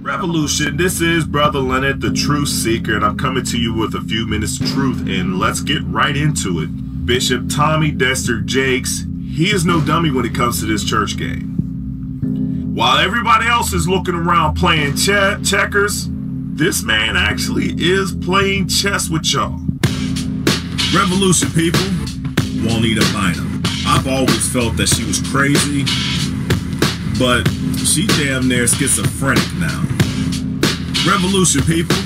Revolution, this is Brother Leonard, the Truth Seeker, and I'm coming to you with a few minutes of truth, and let's get right into it. Bishop Tommy Dexter Jakes, he is no dummy when it comes to this church game. While everybody else is looking around playing checkers, this man actually is playing chess with y'all. Revolution, people, Juanita Bynum. I've always felt that she was crazy, but she damn near schizophrenic now. Revolution, people,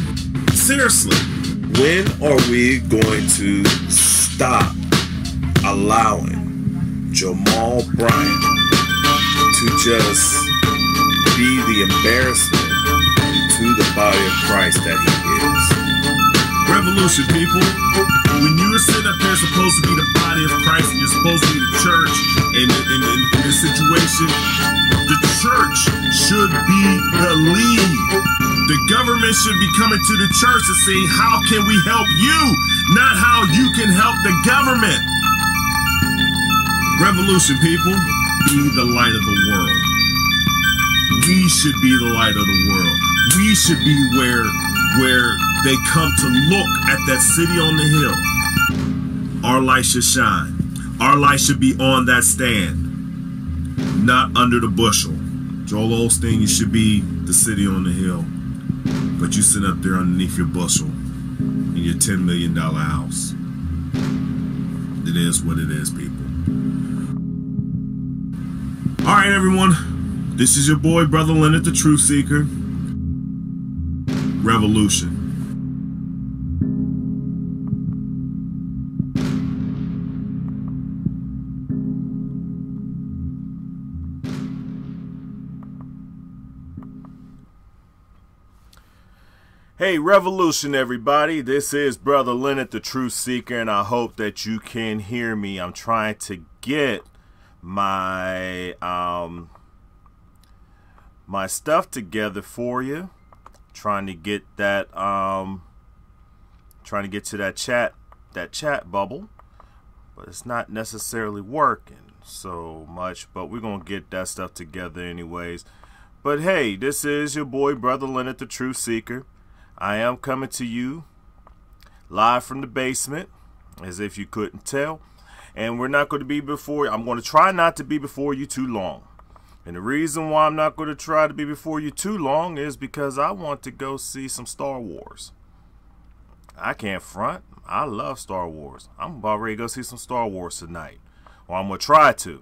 seriously, when are we going to stop allowing Jamal Bryant to just be the embarrassment to the body of Christ that he is? Revolution, people, when you're sitting up there supposed to be the body of Christ and you're supposed to be the church in this situation, the church should be the lead. The government should be coming to the church to see how can we help you, not how you can help the government. Revolution, people, be the light of the world. We should be the light of the world. We should be where they come to look at that city on the hill. Our light should shine. Our light should be on that stand, not under the bushel. Joel Osteen, you should be the city on the hill, but you sit up there underneath your bushel in your $10 million house. It is what it is, people. All right, everyone. This is your boy, Brother Leonard, the Truth Seeker. Revolution. Hey, Revolution, everybody. This is Brother Leonard, the Truth Seeker, and I hope that you can hear me. I'm trying to get my my stuff together for you. Trying to get that trying to get to that chat bubble, but it's not necessarily working so much, but we're gonna get that stuff together anyways. But hey, this is your boy, Brother Leonard, the Truth Seeker. I am coming to you live from the basement, as if you couldn't tell. And we're not going to be before, I'm going to try not to be before you too long. And the reason why I'm not going to try to be before you too long is because I want to go see some Star Wars. I can't front. I love Star Wars. I'm about ready to go see some Star Wars tonight. Or I'm going to try to.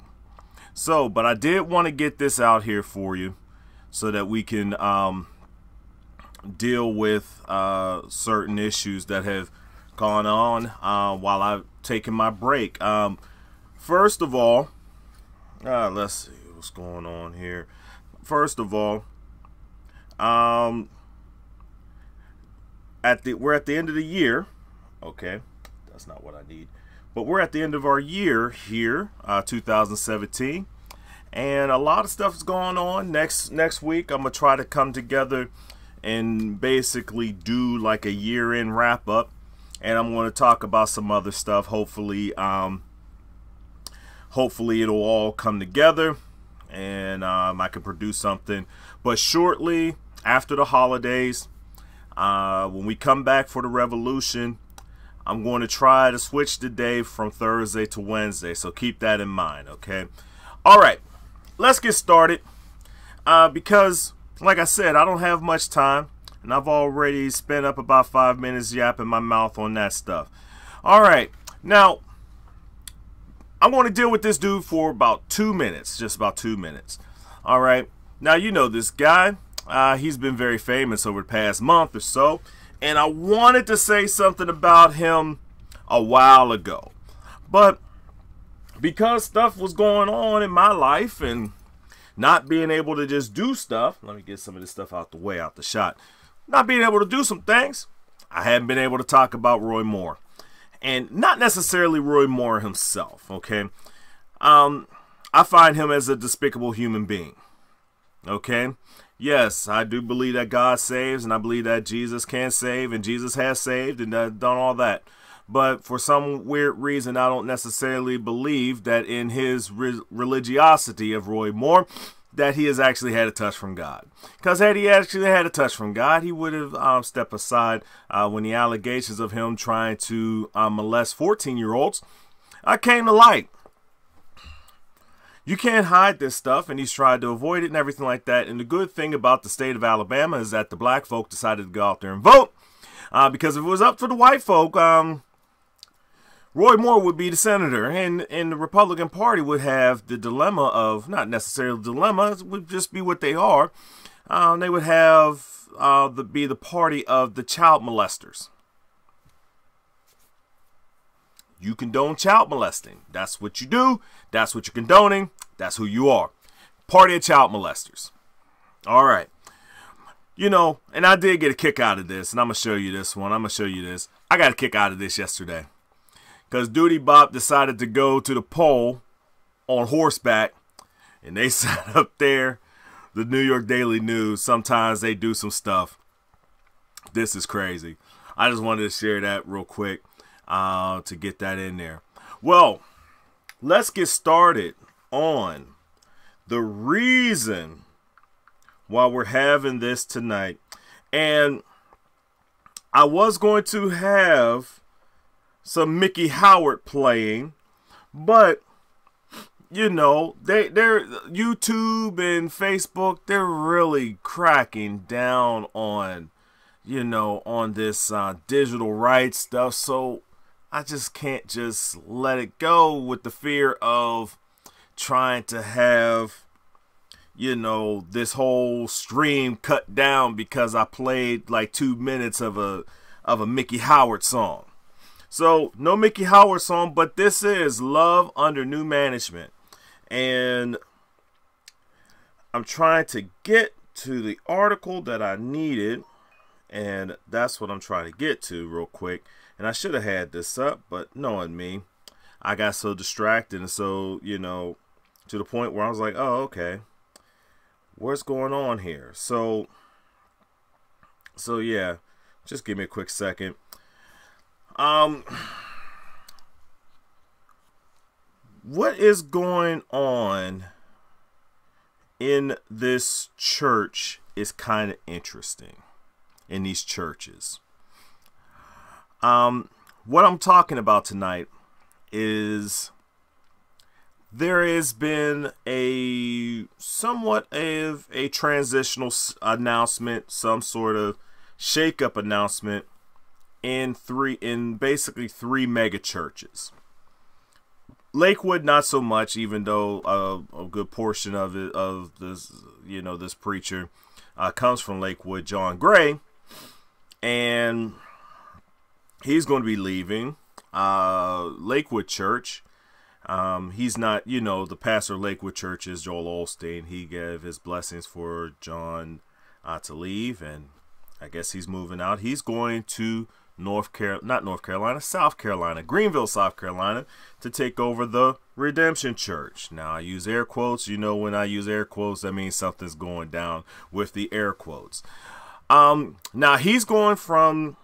So, but I did want to get this out here for you so that we can deal with certain issues that have gone on while I've taken my break. First of all, let's see what's going on here. First of all, we're at the end of the year. Okay, that's not what I need, but we're at the end of our year here, 2017, and a lot of stuff is going on. Next week, I'm gonna try to come together and basically do like a year-end wrap-up, and I'm going to talk about some other stuff. Hopefully it'll all come together, and I can produce something. But shortly after the holidays, when we come back for the Revolution, I'm going to try to switch the day from Thursday to Wednesday, so keep that in mind, okay? All right, let's get started, because like I said, I don't have much time, and I've already spent up about 5 minutes yapping my mouth on that stuff. All right, now, I'm going to deal with this dude for about 2 minutes, just about 2 minutes. All right, now you know this guy. He's been very famous over the past month or so, and I wanted to say something about him a while ago. But because stuff was going on in my life and not being able to just do stuff. Let me get some of this stuff out the way, out the shot. Not being able to do some things. I haven't been able to talk about Roy Moore. And not necessarily Roy Moore himself, okay? I find him as a despicable human being, okay? Yes, I do believe that God saves, and I believe that Jesus can save, and Jesus has saved and done all that. But for some weird reason, I don't necessarily believe that in his religiosity of Roy Moore, that he has actually had a touch from God. Because had he actually had a touch from God, he would have stepped aside when the allegations of him trying to molest 14-year-olds came to light. You can't hide this stuff, and he's tried to avoid it and everything like that. And the good thing about the state of Alabama is that the black folk decided to go out there and vote. Because if it was up to the white folk, Roy Moore would be the senator, and the Republican Party would have the dilemma of, not necessarily the dilemma, it would just be what they are. They would have be the party of the child molesters. You condone child molesting. That's what you do. That's what you're condoning. That's who you are. Party of child molesters. All right. You know, and I did get a kick out of this, and I'm going to show you this one. I'm going to show you this. I got a kick out of this yesterday. Because Duty Bop decided to go to the poll on horseback, and they sat up there. The New York Daily News, sometimes they do some stuff. This is crazy. I just wanted to share that real quick to get that in there. Well, let's get started on the reason why we're having this tonight. And I was going to have some Mickey Howard playing, but you know, they're YouTube and Facebook, they're really cracking down on, you know, on this digital rights stuff. So I just can't just let it go with the fear of trying to have, you know, this whole stream cut down because I played like 2 minutes of a Mickey Howard song. So no Mickey Howard song, but this is Love Under New Management. And I'm trying to get to the article that I needed, and that's what I'm trying to get to real quick. And I should have had this up, but knowing me, I got so distracted and so, you know, to the point where I was like, oh, okay, what's going on here? So yeah, just give me a quick second. What is going on in this church is kind of interesting, in these churches. What I'm talking about tonight is there has been a somewhat of a transitional announcement, some sort of shake-up announcement in basically three mega churches. Lakewood, not so much, even though a good portion of it, of this, you know, this preacher comes from Lakewood, John Gray, and he's going to be leaving Lakewood Church. He's not, you know, the pastor of Lakewood Church is Joel Osteen. He gave his blessings for John to leave, and I guess he's moving out. He's going to South Carolina, Greenville, South Carolina, to take over the Redemption Church. Now, I use air quotes. You know, when I use air quotes, that means something's going down with the air quotes. Now, he's going from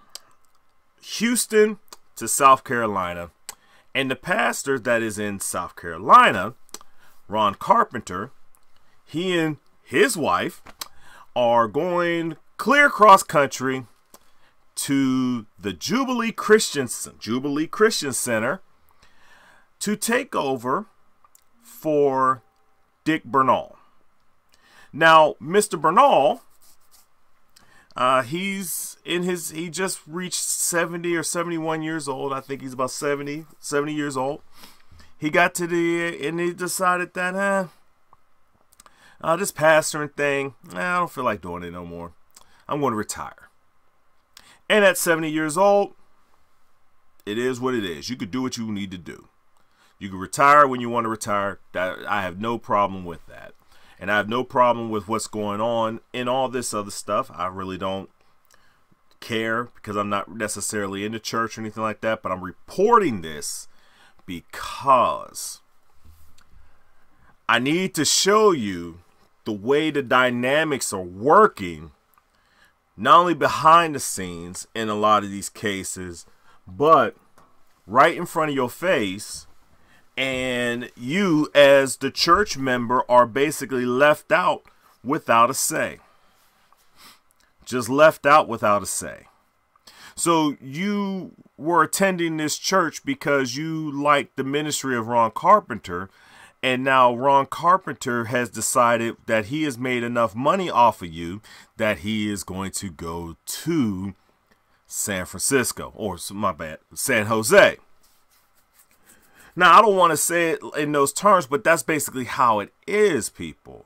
Houston to South Carolina, and the pastor that is in South Carolina, Ron Carpenter, he and his wife are going clear across country to the Jubilee Christian Center to take over for Dick Bernal. Now, Mr. Bernal, he just reached 70 or 71 years old. I think he's about 70 years old. He got to and he decided that, this pastoring thing, I don't feel like doing it no more. I'm going to retire. And at 70 years old, it is what it is. You could do what you need to do. You can retire when you want to retire. I have no problem with that. And I have no problem with what's going on in all this other stuff. I really don't care because I'm not necessarily in the church or anything like that. But I'm reporting this because I need to show you the way the dynamics are working, not only behind the scenes in a lot of these cases, but right in front of your face And you, as the church member, are basically left out without a say. Just left out without a say. So you were attending this church because you liked the ministry of Ron Carpenter. And now Ron Carpenter has decided that he has made enough money off of you that he is going to go to San Francisco, or my bad, San Jose. Now, I don't want to say it in those terms, but that's basically how it is, people.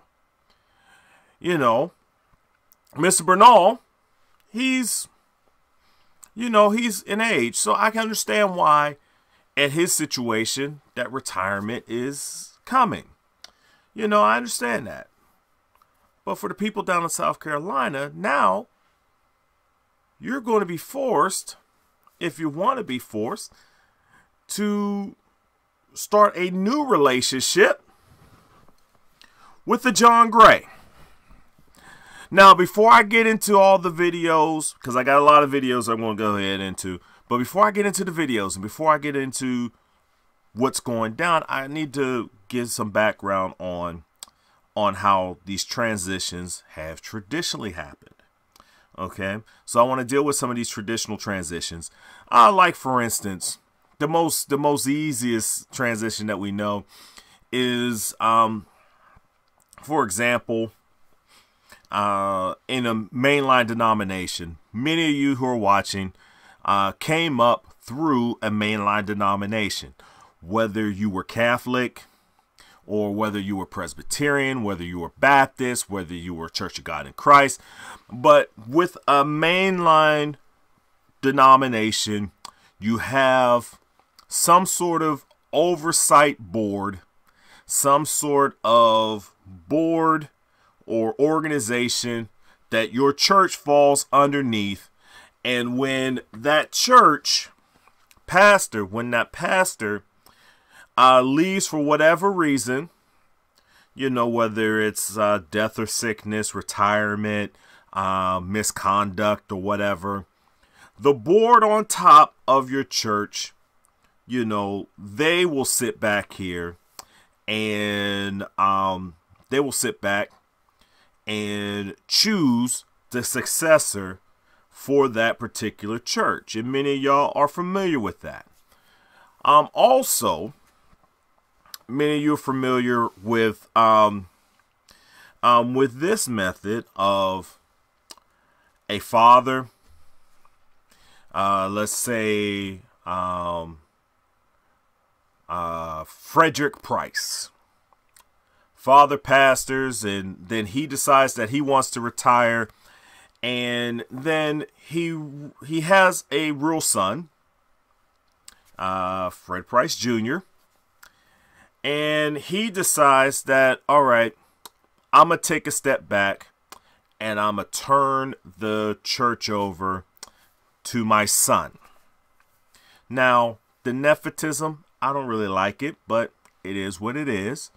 You know, Mr. Bernal, he's in age, so I can understand why at his situation that retirement is coming. You know, I understand that. But for the people down in South Carolina, now you're going to be forced, if you want to be forced, to start a new relationship with the John Gray. Now, before I get into all the videos, because I got a lot of videos I'm going to go ahead into, but before I get into the videos and before I get into what's going down, I need to give some background on how these transitions have traditionally happened. Okay, so I want to deal with some of these traditional transitions. Like, for instance, the most easiest transition that we know is, for example, in a mainline denomination. Many of you who are watching came up through a mainline denomination, whether you were Catholic or whether you were Presbyterian, whether you were Baptist, whether you were Church of God in Christ. But with a mainline denomination, you have some sort of oversight board, some sort of board or organization that your church falls underneath. And when that church pastor, leaves for whatever reason, you know, whether it's death or sickness, retirement, misconduct or whatever, the board on top of your church, you know, they will sit back here and they will sit back and choose the successor for that particular church. And many of y'all are familiar with that. Also, many of you are familiar with this method of a father, let's say Frederick Price. Father pastors, and then he decides that he wants to retire, and then he has a real son, Fred Price Jr., and he decides that, all right, I'm going to take a step back and I'm going to turn the church over to my son. Now, the nepotism, I don't really like it, but it is what it is.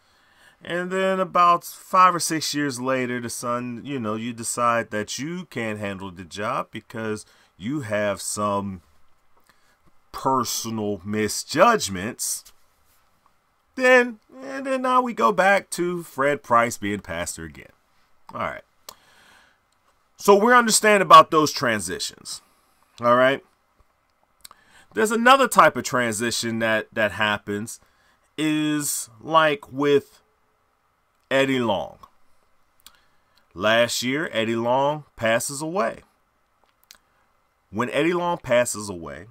And then about 5 or 6 years later, the son, you know, you decide that you can't handle the job because you have some personal misjudgments. And then now we go back to Fred Price being pastor again. All right. So we're understanding about those transitions. All right. There's another type of transition that happens, is like with Eddie Long. Last year, Eddie Long passes away. When Eddie Long passes away,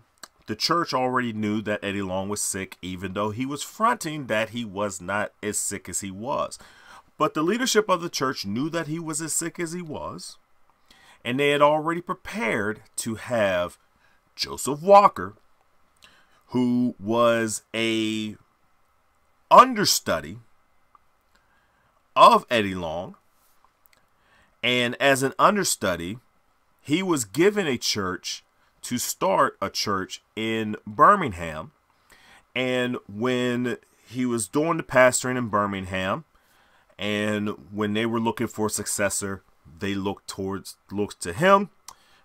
the church already knew that Eddie Long was sick, even though he was fronting that he was not as sick as he was. But the leadership of the church knew that he was as sick as he was, and they had already prepared to have Joseph Walker, who was a understudy of Eddie Long, and as an understudy, he was given a church to start a church in Birmingham. And when he was doing the pastoring in Birmingham, and when they were looking for a successor, they looked to him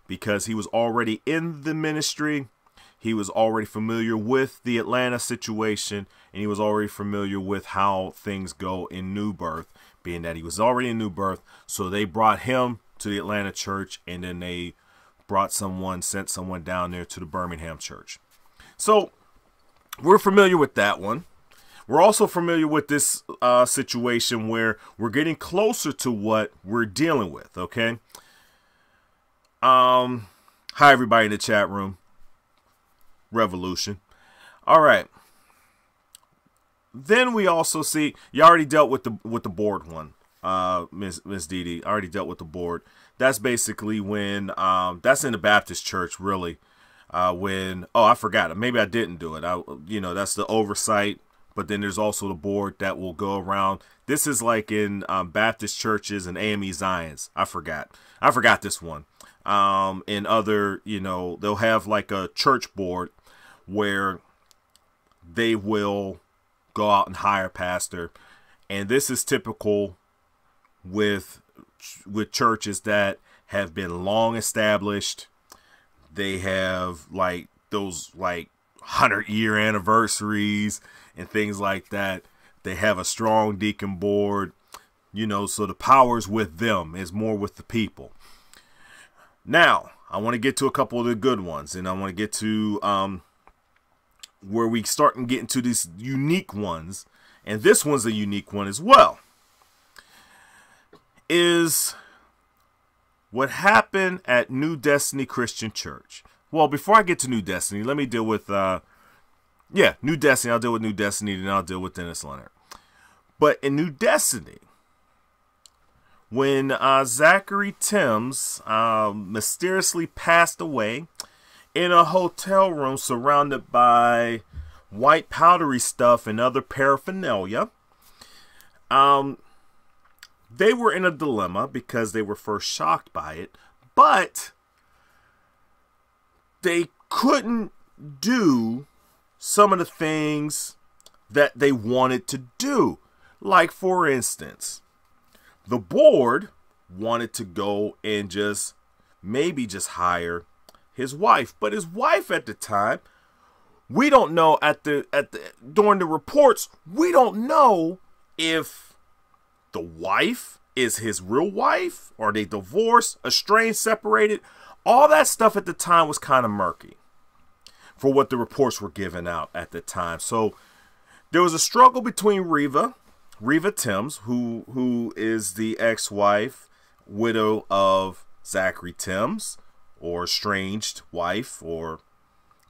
because he was already in the ministry. he was already familiar with the Atlanta situation, and he was already familiar with how things go in New Birth, being that he was already in New Birth. So they brought him to the Atlanta church, and then they sent someone down there to the Birmingham church. So we're familiar with that one. We're also familiar with this situation where we're getting closer to what we're dealing with, okay? Hi, everybody in the chat room. Revolution. All right. Then we also see, you already dealt with the board one, Miss Dee. I already dealt with the board. That's basically when, that's in the Baptist church, really. When, oh, I forgot it. Maybe I didn't do it. That's the oversight. But then there's also the board that will go around. This is like in Baptist churches and AME Zions. I forgot this one. In other, they'll have like a church board where they will go out and hire a pastor. And this is typical with churches that have been long established. They have like those like 100-year anniversaries and things like that. They have a strong deacon board, so the power's with them. It's more with the people. Now, I want to get to a couple of the good ones, and I want to get to where we start and get into these unique ones, and this one's a unique one as well, is what happened at New Destiny Christian Church. Well, before I get to New Destiny, let me deal with New Destiny. I'll deal with New Destiny, then I'll deal with Dennis Leonard. But in New Destiny, when Zachary Timms mysteriously passed away in a hotel room surrounded by white powdery stuff and other paraphernalia, they were in a dilemma because they were first shocked by it, but they couldn't do some of the things that they wanted to do. Like, for instance, the board wanted to go and just hire his wife. But his wife at the time, we don't know during the reports, we don't know if the wife is his real wife, or they divorced, estranged, separated. All that stuff at the time was kind of murky for what the reports were given out at the time. So there was a struggle between Reva Timms, who is the ex-wife, widow of Zachary Timms, or estranged wife, or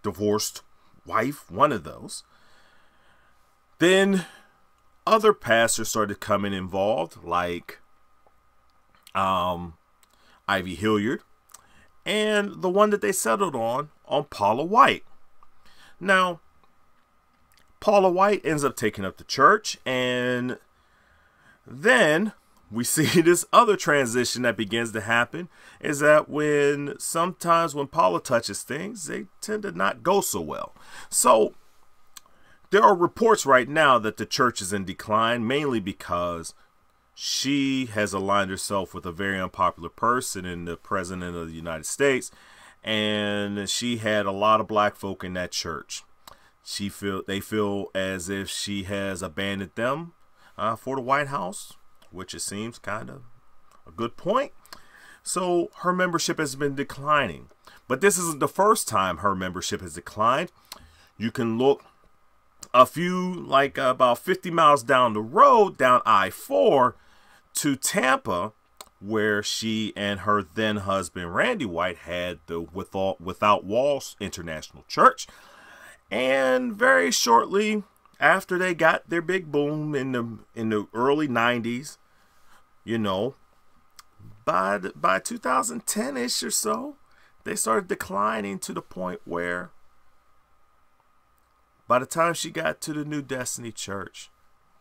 divorced wife, one of those. Then other pastors started coming involved, like Ivy Hilliard, and the one that they settled on Paula White. Now, Paula White ends up taking up the church, and then we see this other transition that begins to happen, is that sometimes when Paula touches things, they tend to not go so well. So there are reports right now that the church is in decline, mainly because she has aligned herself with a very unpopular person in the president of the United States, and she had a lot of black folk in that church. They feel as if she has abandoned them for the White House, which it seems kind of a good point. So her membership has been declining, but this isn't the first time her membership has declined. You can look about 50 miles down the road, down I-4 to Tampa, where she and her then husband Randy White had the Without Walls International Church. And very shortly after they got their big boom in the early 90s, by 2010-ish or so, they started declining to the point where by the time she got to the New Destiny Church,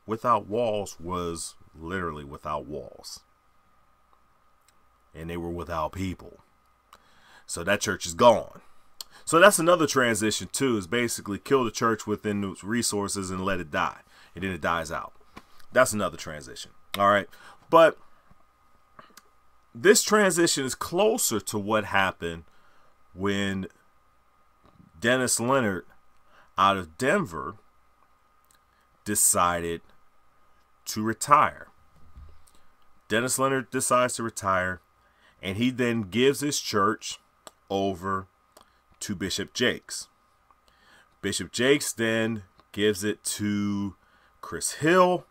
Without Walls was literally without walls. And they were without people. So that church is gone. So that's another transition too, is basically kill the church within its resources and let it die. And then it dies out. That's another transition. All right. But this transition is closer to what happened when Dennis Leonard out of Denver decided to retire. Dennis Leonard decides to retire, and he then gives his church over to Bishop Jakes. Bishop Jakes then gives it to Chris Hill,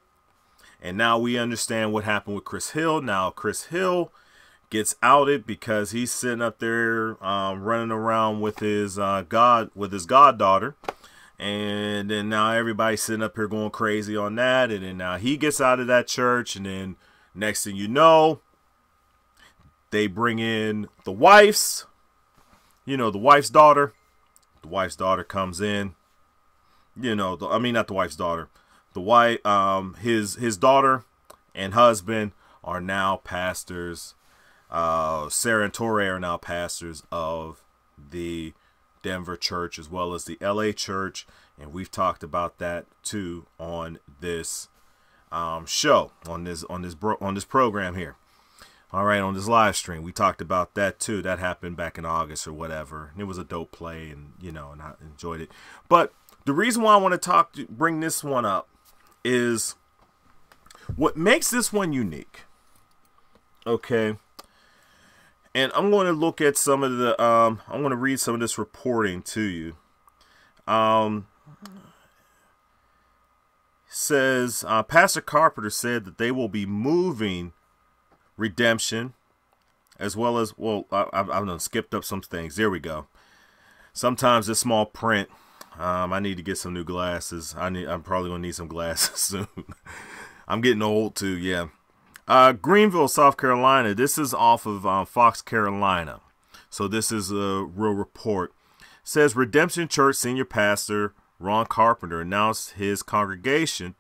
and now we understand what happened with Chris Hill. Now Chris Hill gets outed because he's sitting up there running around with his goddaughter, and then now everybody's sitting up here going crazy on that, and then now he gets out of that church, and then next thing you know, they bring in the wife's, the wife's daughter. The wife's daughter comes in, not the wife's daughter. The wife, his daughter and husband are now pastors. Sarah and Torre are now pastors of the Denver church as well as the LA church, and we've talked about that too on this show, on this program here. All right, on this live stream, we talked about that too. That happened back in August or whatever. It was a dope play, and and I enjoyed it. But the reason why I want to bring this one up is what makes this one unique. Okay. And I'm going to look at some of the, I'm going to read some of this reporting to you. Says, Pastor Carpenter said that they will be moving Redemption as well as, well, I've skipped up some things. There we go. Sometimes it's small print. I need to get some new glasses. I'm probably going to need some glasses soon. I'm getting old too, yeah. Greenville, South Carolina. This is off of Fox, Carolina. So this is a real report. Says Redemption Church senior pastor Ron Carpenter announced to his congregation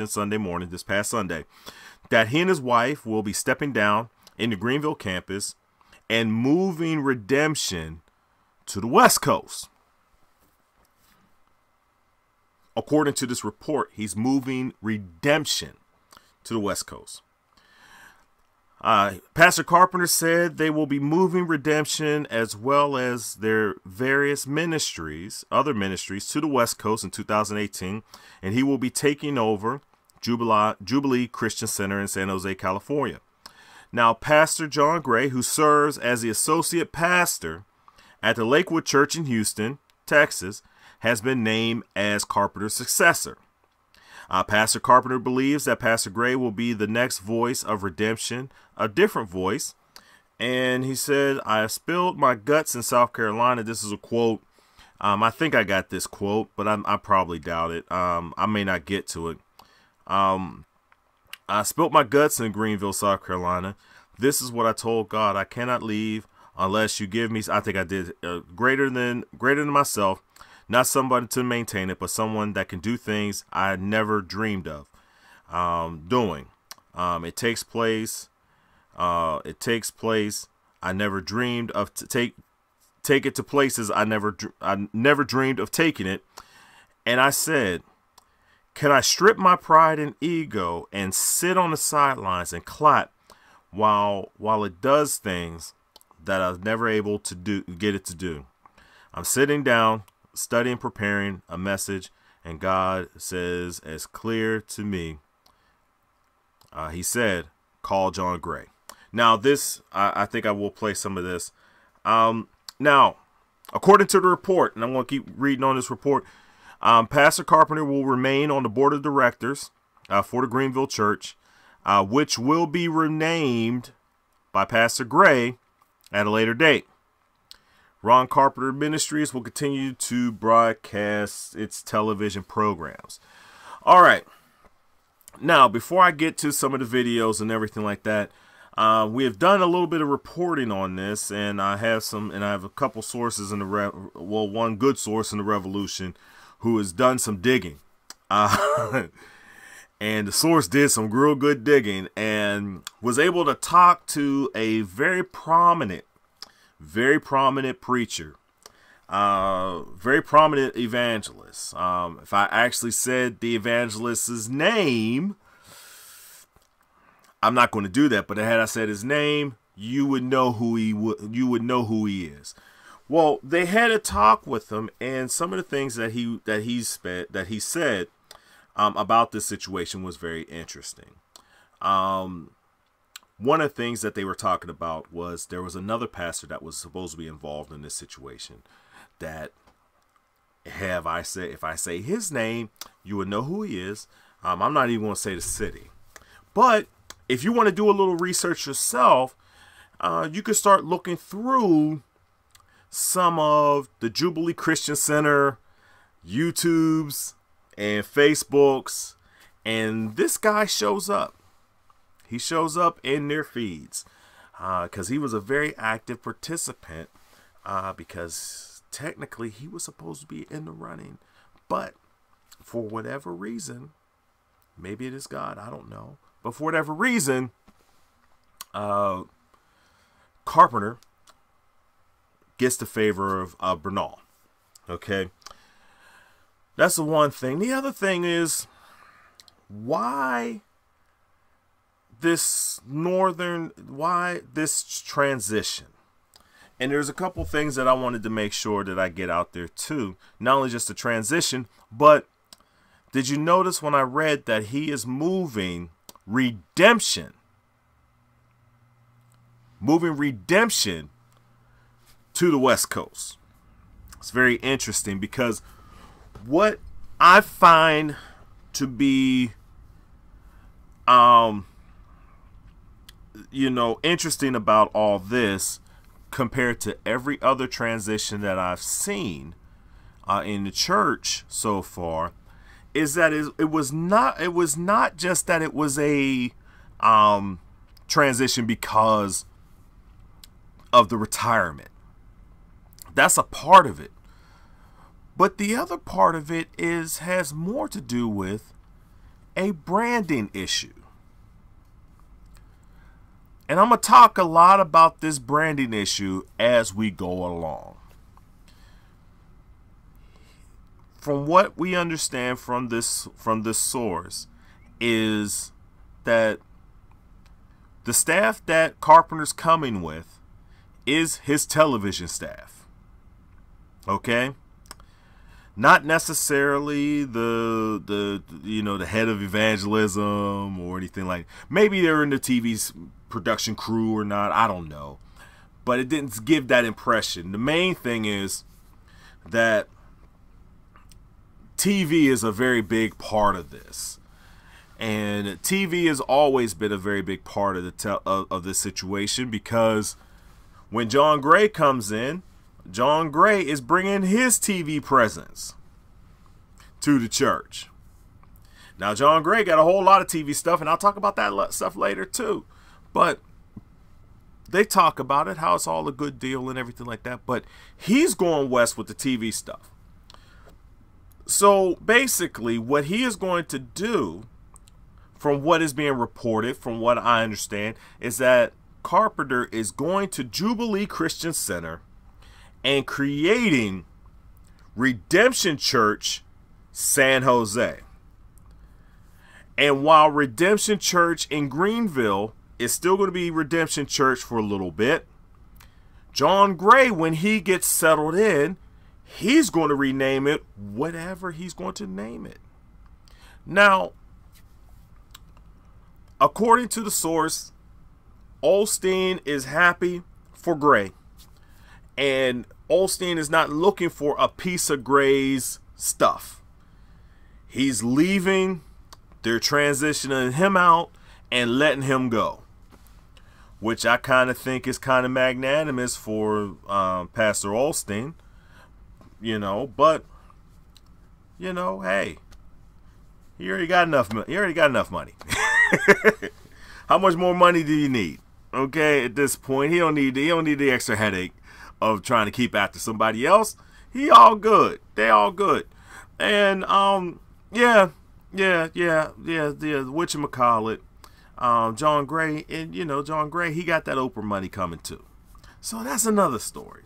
Sunday morning, this past Sunday, that he and his wife will be stepping down in the Greenville campus and moving Redemption to the West Coast. According to this report, he's moving Redemption to the West Coast. Pastor Carpenter said they will be moving Redemption as well as their various ministries, other ministries, to the West Coast in 2018, and he will be taking over Jubilee Christian Center in San Jose, California. Now, Pastor John Gray, who serves as the associate pastor at the Lakewood Church in Houston, Texas, has been named as Carpenter's successor. Pastor Carpenter believes that Pastor Gray will be the next voice of redemption, a different voice. And he said, I have spilled my guts in South Carolina. This is a quote. I think I got this quote, but I probably doubt it. I may not get to it. I spilled my guts in Greenville, South Carolina. This is what I told God. I cannot leave unless you give me, I think I did, greater than myself. Not somebody to maintain it, but someone that can do things I never dreamed of doing. It takes place. I never dreamed of take it to places I never dreamed of taking it. And I said, can I strip my pride and ego and sit on the sidelines and clap while it does things that I was never able to get it to do? I'm sitting down, studying, preparing a message, and God says as clear to me, he said, call John Gray. Now this, I think I will play some of this. Now, according to the report, and I'm going to keep reading on this report, Pastor Carpenter will remain on the board of directors for the Greenville Church, which will be renamed by Pastor Gray at a later date. Ron Carpenter Ministries will continue to broadcast its television programs. All right. Now, before I get to some of the videos and everything like that, we have done a little bit of reporting on this, and I have a couple sources in one good source in the Revolution who has done some digging. And the source did some real good digging and was able to talk to a very prominent preacher, very prominent evangelist. If I actually said the evangelist's name, I'm not going to do that, but had I said his name, you would know who he is. Well, they had a talk with him, and some of the things that he said about this situation was very interesting. One of the things that they were talking about was there was another pastor that was supposed to be involved in this situation. That if I say his name, you would know who he is. I'm not even going to say the city, but if you want to do a little research yourself, you can start looking through some of the Jubilee Christian Center YouTubes and Facebooks, and this guy shows up. He shows up in their feeds because he was a very active participant because technically he was supposed to be in the running, but for whatever reason, maybe it is God, I don't know, but for whatever reason, Carpenter gets the favor of Bernal. Okay, that's the one thing. The other thing is, why this transition? And there's a couple things that I wanted to make sure that I get out there too. Not only just the transition, but did you notice when I read that he is moving redemption to the West Coast? It's very interesting because what I find to be interesting about all this compared to every other transition that I've seen in the church so far is that it was not just that it was a transition because of the retirement. That's a part of it. But the other part of it has more to do with a branding issue. And I'm going to talk a lot about this branding issue as we go along. From what we understand from this source is that the staff that Carpenter's coming with is his television staff. Okay? Not necessarily the head of evangelism or anything like that. Maybe they're in the TV's production crew or not, I don't know. But it didn't give that impression. The main thing is that TV is a very big part of this. And TV has always been a very big part of of this situation, because when John Gray comes in, John Gray is bringing his TV presence to the church. Now, John Gray got a whole lot of TV stuff, and I'll talk about that stuff later too. But they talk about it, how it's all a good deal and everything like that. But he's going west with the TV stuff. So basically, what he is going to do, from what is being reported, from what I understand, is that Carpenter is going to Jubilee Christian Center and creating Redemption Church San Jose. And while Redemption Church in Greenville is still going to be Redemption Church for a little bit, John Gray, when he gets settled in, he's going to rename it whatever he's going to name it. Now, according to the source, Osteen is happy for Gray. And Osteen is not looking for a piece of Gray's stuff. He's leaving. They're transitioning him out and letting him go, which I kind of think is kind of magnanimous for Pastor Osteen, but hey, he already got enough. He already got enough money. How much more money do you need? Okay, at this point, he don't need the extra headache of trying to keep after somebody else. He all good. They all good. And whatchamacallit, John Gray, and John Gray, he got that Oprah money coming too. So that's another story.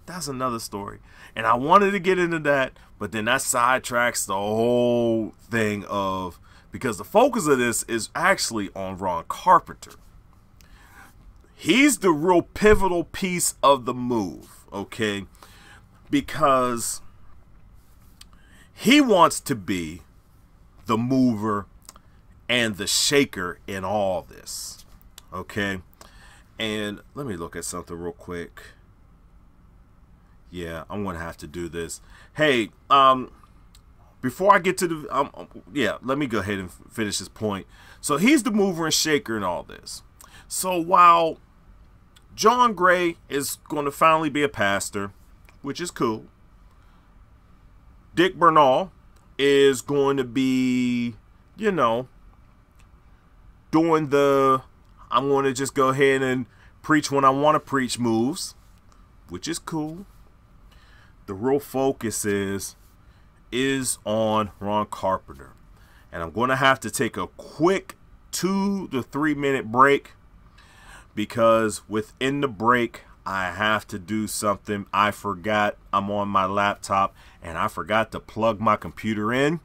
And I wanted to get into that, but then that sidetracks the whole thing of, because the focus of this is actually on Ron Carpenter. He's the real pivotal piece of the move, okay? because he wants to be the mover and the shaker in all this. Okay? And let me look at something real quick. Yeah, I'm going to have to do this. Hey, before I get to the, yeah, let me go ahead and finish this point. So he's the mover and shaker in all this. So while John Gray is going to finally be a pastor, which is cool, Dick Bernal is going to be, you know, doing the, I'm going to just go ahead and preach when I want to preach moves, which is cool. The real focus is on Ron Carpenter. And I'm going to have to take a quick 2 to 3 minute break, because within the break, I have to do something. I forgot, I'm on my laptop and I forgot to plug my computer in,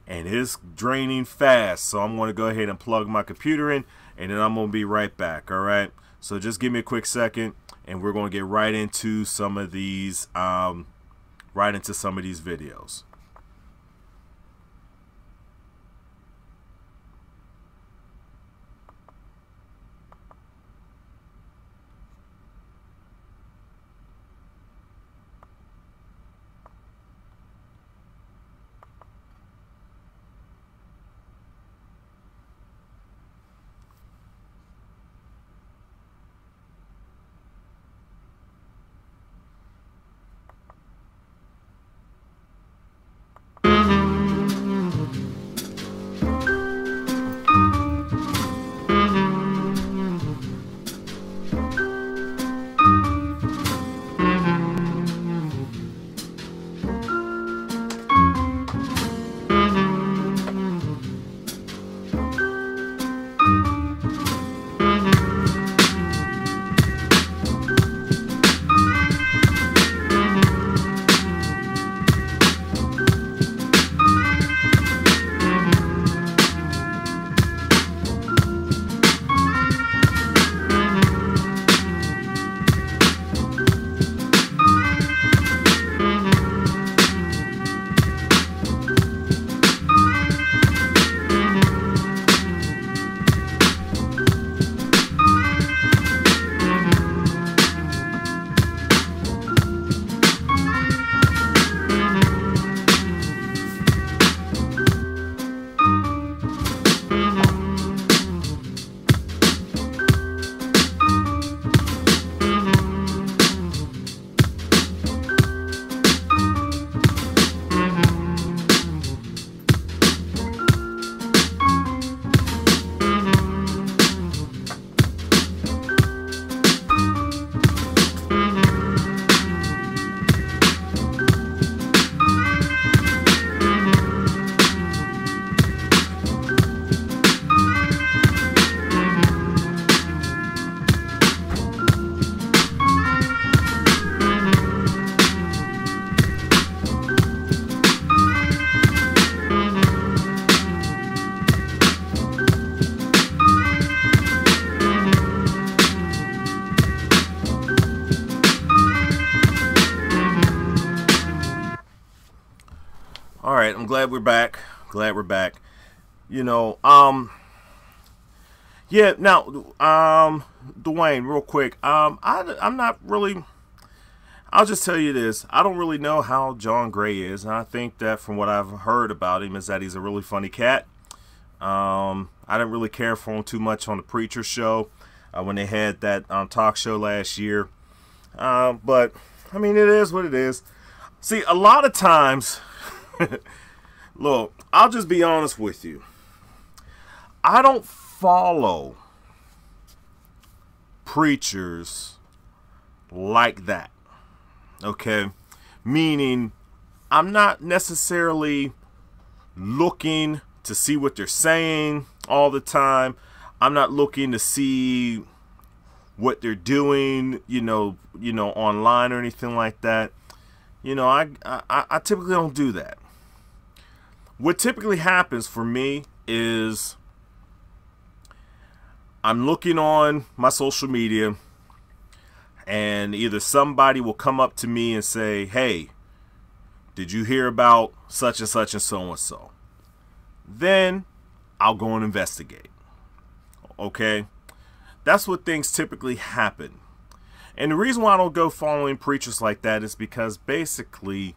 and it's draining fast. So I'm going to go ahead and plug my computer in, and then I'm going to be right back. All right. So just give me a quick second, and we're going to get right into some of these, videos. All right, I'm glad we're back. You know, yeah, now, Dwayne, real quick, I'm not really, I'll just tell you this. I don't really know how John Gray is, and I think that from what I've heard about him is that he's a really funny cat. I didn't really care for him too much on the Preacher Show when they had that talk show last year. But, I mean, it is what it is. See, a lot of times, look, I'll just be honest with you. I don't follow preachers like that. Okay? Meaning, I'm not necessarily looking to see what they're saying all the time. I'm not looking to see what they're doing, you know, online or anything like that. You know, I typically don't do that. What typically happens for me is I'm looking on my social media, and either somebody will come up to me and say, hey, did you hear about such and such and so and so? Then I'll go and investigate. Okay? That's what things typically happen. And the reason why I don't go following preachers like that is because basically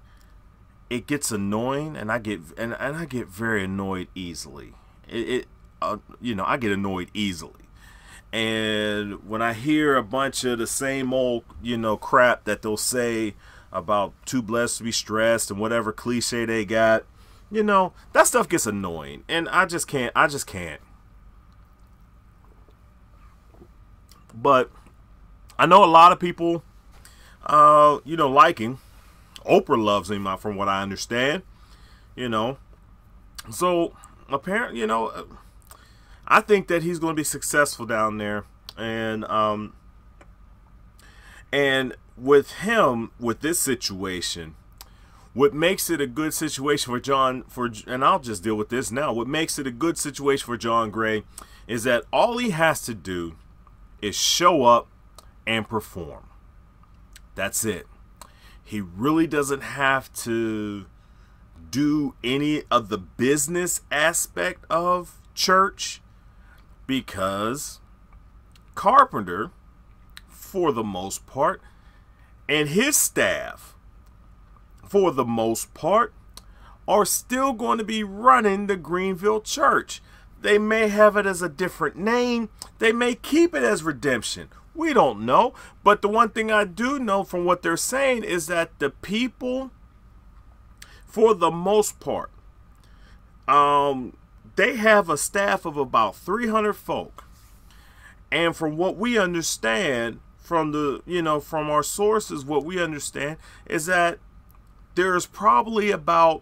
it gets annoying, and I get very annoyed easily. You know, I get annoyed easily. And when I hear a bunch of the same old, you know, crap that they'll say about too blessed to be stressed and whatever cliche they got, you know, that stuff gets annoying, and I just can't. But I know a lot of people, you know, like him. Oprah loves him, from what I understand, you know. So apparently, you know, I think that he's going to be successful down there, and with him, with this situation, what makes it a good situation for John, and I'll just deal with this now. What makes it a good situation for John Gray is that all he has to do is show up and perform. That's it. He really doesn't have to do any of the business aspect of church, because Carpenter, for the most part, and his staff, for the most part, are still going to be running the Greenville church. They may have it as a different name. They may keep it as Redemption. We don't know. But the one thing I do know from what they're saying is that the people, for the most part, they have a staff of about 300 folk. And from what we understand, from the, you know, from our sources, what we understand is that there's probably about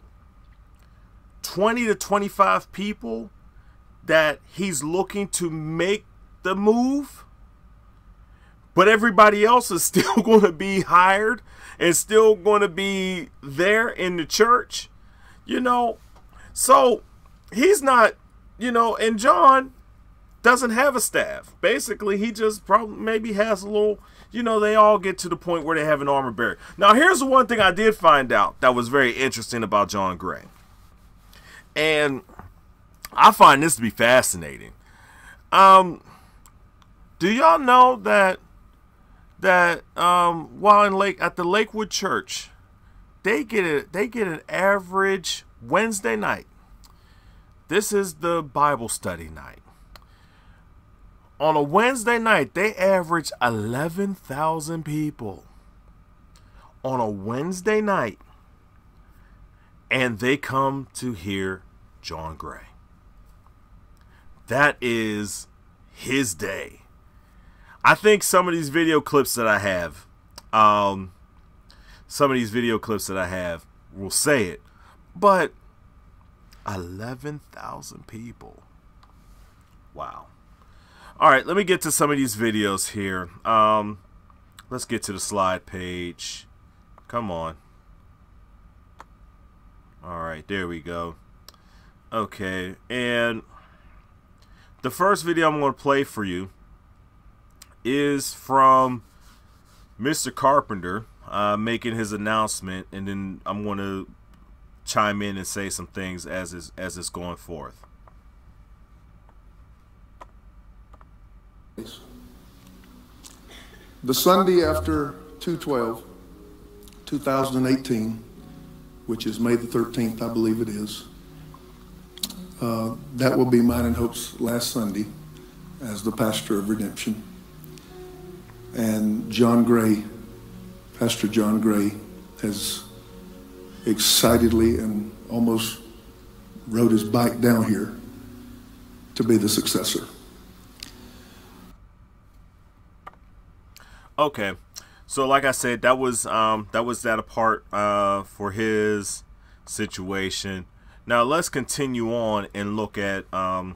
20 to 25 people that he's looking to make the move, but everybody else is still going to be hired and still going to be there in the church, you know. So he's not, you know, and John doesn't have a staff. Basically, he just probably maybe has a little, you know, they all get to the point where they have an armor bearer. Now, here's the one thing I did find out that was very interesting about John Gray. And I find this to be fascinating. Do y'all know that while at the Lakewood Church, they get an average Wednesday night. This is the Bible study night. On a Wednesday night, they average 11,000 people on a Wednesday night, and they come to hear John Gray. That is his day. I think some of these video clips that I have, will say it, but 11,000 people. Wow. All right, let me get to some of these videos here. Let's get to the slide page. Come on. All right, there we go. Okay, and the first video I'm going to play for you is from Mr. Carpenter making his announcement, and then I'm going to chime in and say some things as it's going forth. The Sunday after 2/12/2018, which is May the 13th, I believe it is, that will be mine and Hope's last Sunday as the pastor of Redemption. And John Gray, Pastor John Gray, has excitedly and almost rode his bike down here to be the successor. Okay, so like I said, that was that apart for his situation. Now let's continue on and look at some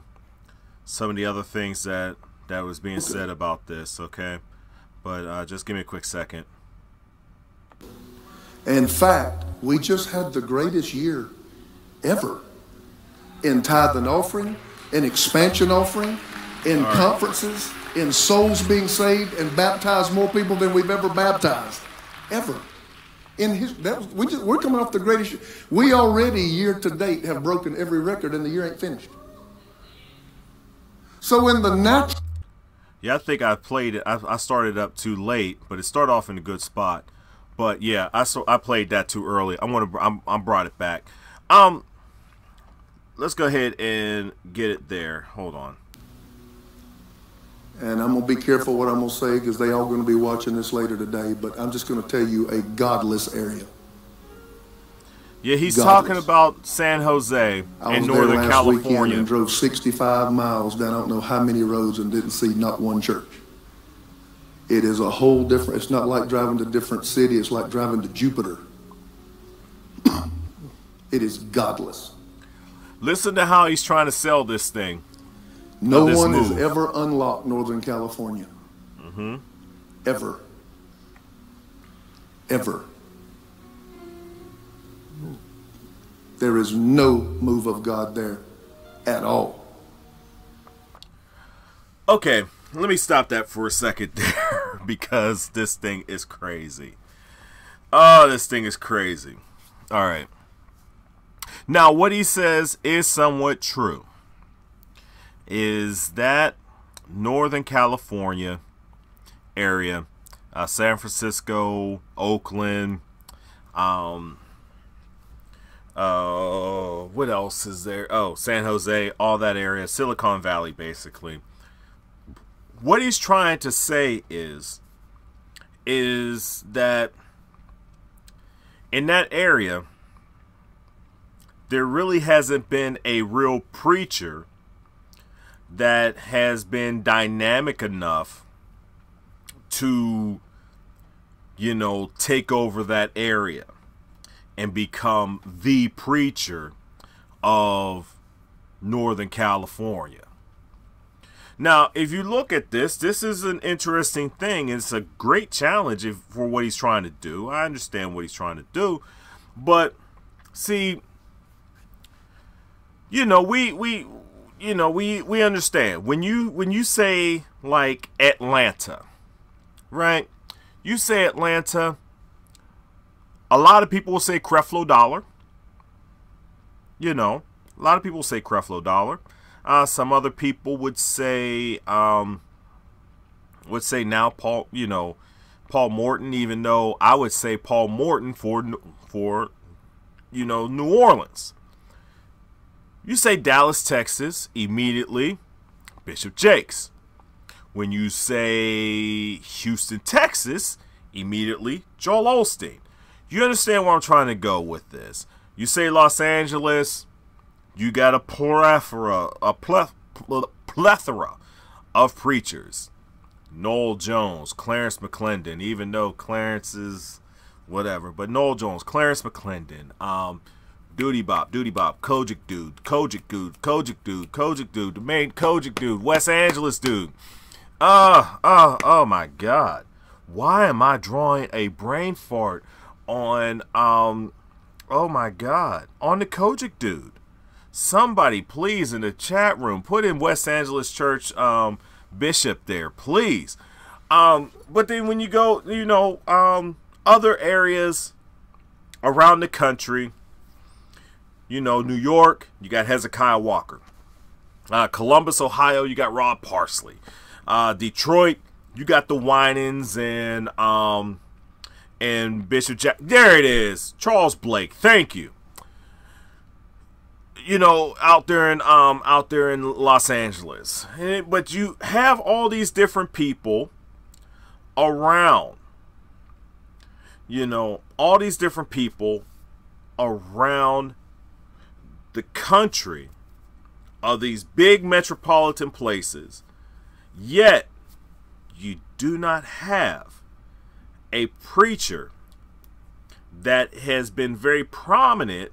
of the other things that was being said about this. Okay, but just give me a quick second. In fact, we just had the greatest year ever in tithe and offering, in expansion offering, in conferences, in souls being saved and baptized more people than we've ever baptized, ever. We're coming off the greatest. We already year to date have broken every record, and the year ain't finished. So in the natural. Yeah, I think I played it. I started up too late, but it started off in a good spot. But yeah, I played that too early. I'm brought it back. Let's go ahead and get it there. Hold on. And I'm going to be careful what I'm going to say because they all going to be watching this later today. But I'm just going to tell you a godless area. Yeah, he's talking about San Jose in Northern California. Weekend and drove 65 miles down I don't know how many roads and didn't see not one church. It is a whole different. It's not like driving to a different city. It's like driving to Jupiter. It is godless. Listen to how he's trying to sell this thing. No one has ever unlocked Northern California. Mm-hmm. Ever. Ever. There is no move of God there at all. Okay, let me stop that for a second there because this thing is crazy. Oh, this thing is crazy. All right. Now, what he says is somewhat true. Is that Northern California area, San Francisco, Oakland, what else is there? Oh, San Jose, all that area, Silicon Valley, basically. What he's trying to say is that in that area, there really hasn't been a real preacher that has been dynamic enough to, you know, take over that area and become the preacher of Northern California. Now, if you look at this, this is an interesting thing. It's a great challenge for what he's trying to do. I understand what he's trying to do, but see, you know, we understand when you say like Atlanta, right? You say Atlanta, a lot of people will say Creflo Dollar. You know, a lot of people say Creflo Dollar. Some other people would say now Paul Morton, even though I would say Paul Morton for you know, New Orleans. You say Dallas, Texas, immediately Bishop Jakes. When you say Houston, Texas, immediately Joel Osteen. You understand where I'm trying to go with this. You say Los Angeles, you got a plethora of preachers. Noel Jones, Clarence McClendon, even though Clarence is whatever, but Noel Jones, Clarence McClendon, Duty Bop, Kojic Dude, the main Kojic Dude, West Angeles Dude. Oh my God. Why am I drawing a brain fart on, oh my God, on the Kojic Dude? Somebody please in the chat room put in West Angeles Church Bishop there, please. But then when you go, you know, other areas around the country, you know, New York, you got Hezekiah Walker. Columbus, Ohio, you got Rob Parsley. Detroit, you got the Winans and Bishop Jack. There it is, Charles Blake. Thank you. You know, out there in Los Angeles, but you have all these different people around. You know, all these different people around the country of these big metropolitan places, yet you do not have a preacher that has been very prominent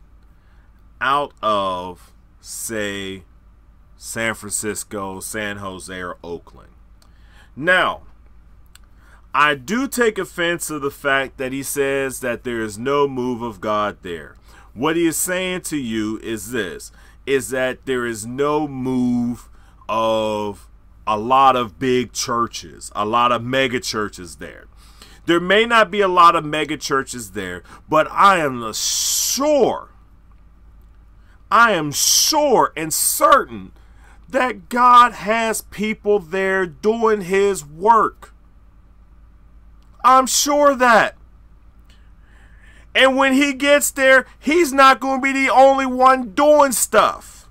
out of, say, San Francisco, San Jose, or Oakland. Now, I do take offense to the fact that he says that there is no move of God there. What he is saying to you is this, is that there is no move of a lot of big churches, a lot of mega churches there. There may not be a lot of mega churches there, but I am sure and certain that God has people there doing his work. I'm sure of that. And when he gets there, he's not going to be the only one doing stuff.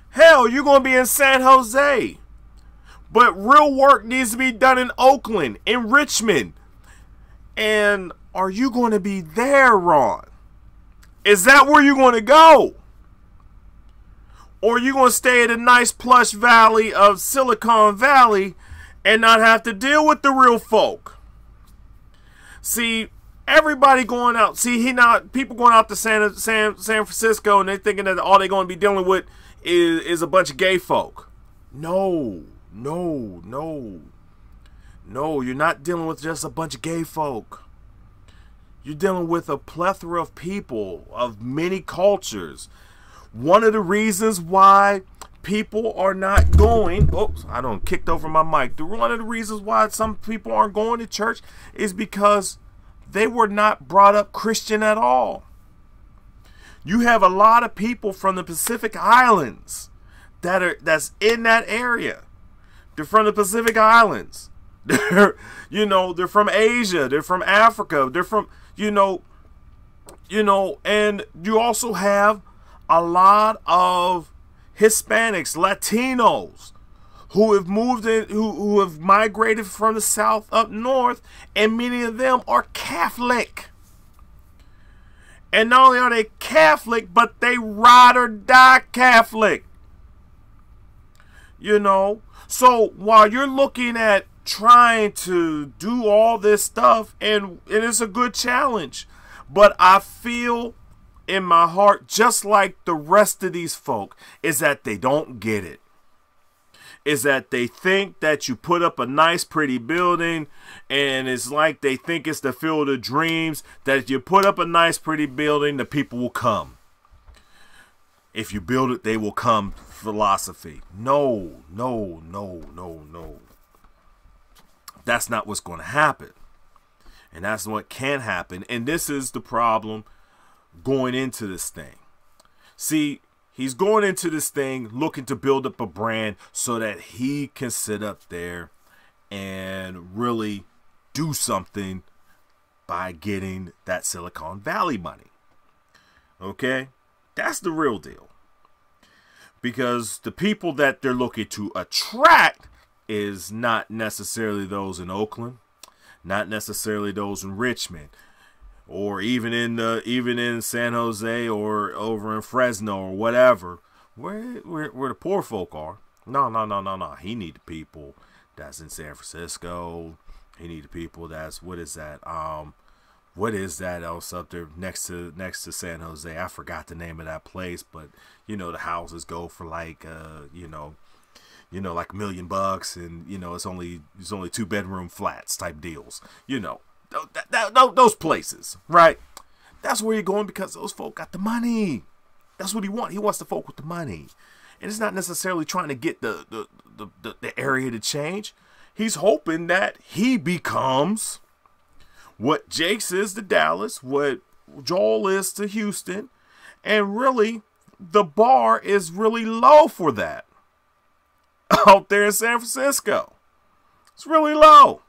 Hell, you're going to be in San Jose. But real work needs to be done in Oakland, in Richmond. And are you going to be there, Ron? Is that where you're going to go? Or are you going to stay in a nice plush valley of Silicon Valley and not have to deal with the real folk? See, everybody going out. See, people going out to San Francisco and they're thinking that all they're going to be dealing with is a bunch of gay folk. No, you're not dealing with just a bunch of gay folk. You're dealing with a plethora of people of many cultures. One of the reasons why people are not going, oops, I done kicked over my mic. One of the reasons why some people aren't going to church is because they were not brought up Christian at all. You have a lot of people from the Pacific Islands that's in that area. They're from the Pacific Islands. They're from Asia. They're from Africa. They're from, and you also have a lot of Hispanics, Latinos, who have moved in, who have migrated from the South up north, and many of them are Catholic. And not only are they Catholic, but they ride or die Catholic. So while you're looking at trying to do all this stuff, and it's a good challenge, but I feel in my heart, just like the rest of these folk, is that they don't get it. Is that they think that you put up a nice pretty building, and it's like they think it's the field of dreams, that if you put up a nice pretty building, the people will come. If you build it, they will come philosophy. No. That's not what's going to happen. And that's what can happen. And this is the problem going into this thing. See, he's going into this thing looking to build up a brand so that he can sit up there and really do something by getting that Silicon Valley money. Okay? That's the real deal. Because the people that they're looking to attract is not necessarily those in Oakland, not necessarily those in Richmond, or even in San Jose or over in Fresno or whatever, where the poor folk are. No. He need the people that's in San Francisco. He need the people that's, what is that else up there next to San Jose? I forgot the name of that place, but the houses go for like like $1 million, and it's only 2-bedroom flats type deals. Those places, right? That's where you're going because those folk got the money. That's what he wants. He wants the folk with the money, and it's not necessarily trying to get the area to change. He's hoping that he becomes what Jake's is to Dallas, what Joel is to Houston, and really the bar is really low for that out there in San Francisco. It's really low.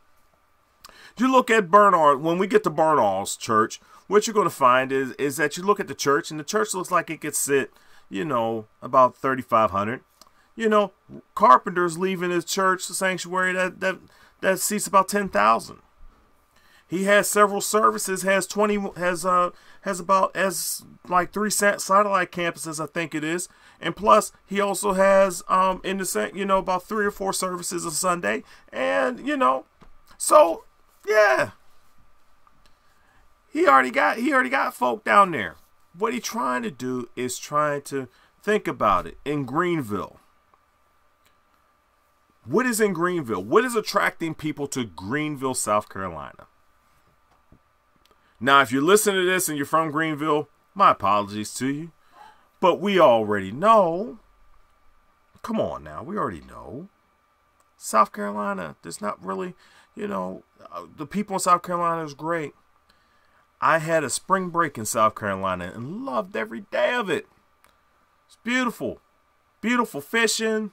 You look at Bernal, when we get to Bernal's church, what you're going to find is that you look at the church, and the church looks like it could sit, about 3,500. Carpenter's leaving his church, the sanctuary, that seats about 10,000. He has several services, has about like 3 satellite campuses, I think it is. And plus, he also has about 3 or 4 services a Sunday. And so yeah, he already got folk down there. What he's trying to do is trying to think about it in Greenville. What is in Greenville? What is attracting people to Greenville, South Carolina? Now, if you're listening to this and you're from Greenville, my apologies to you. But we already know. Come on now, we already know. South Carolina, there's not really, You know, the people in South Carolina is great. I had a spring break in South Carolina and loved every day of it. It's beautiful. Beautiful fishing.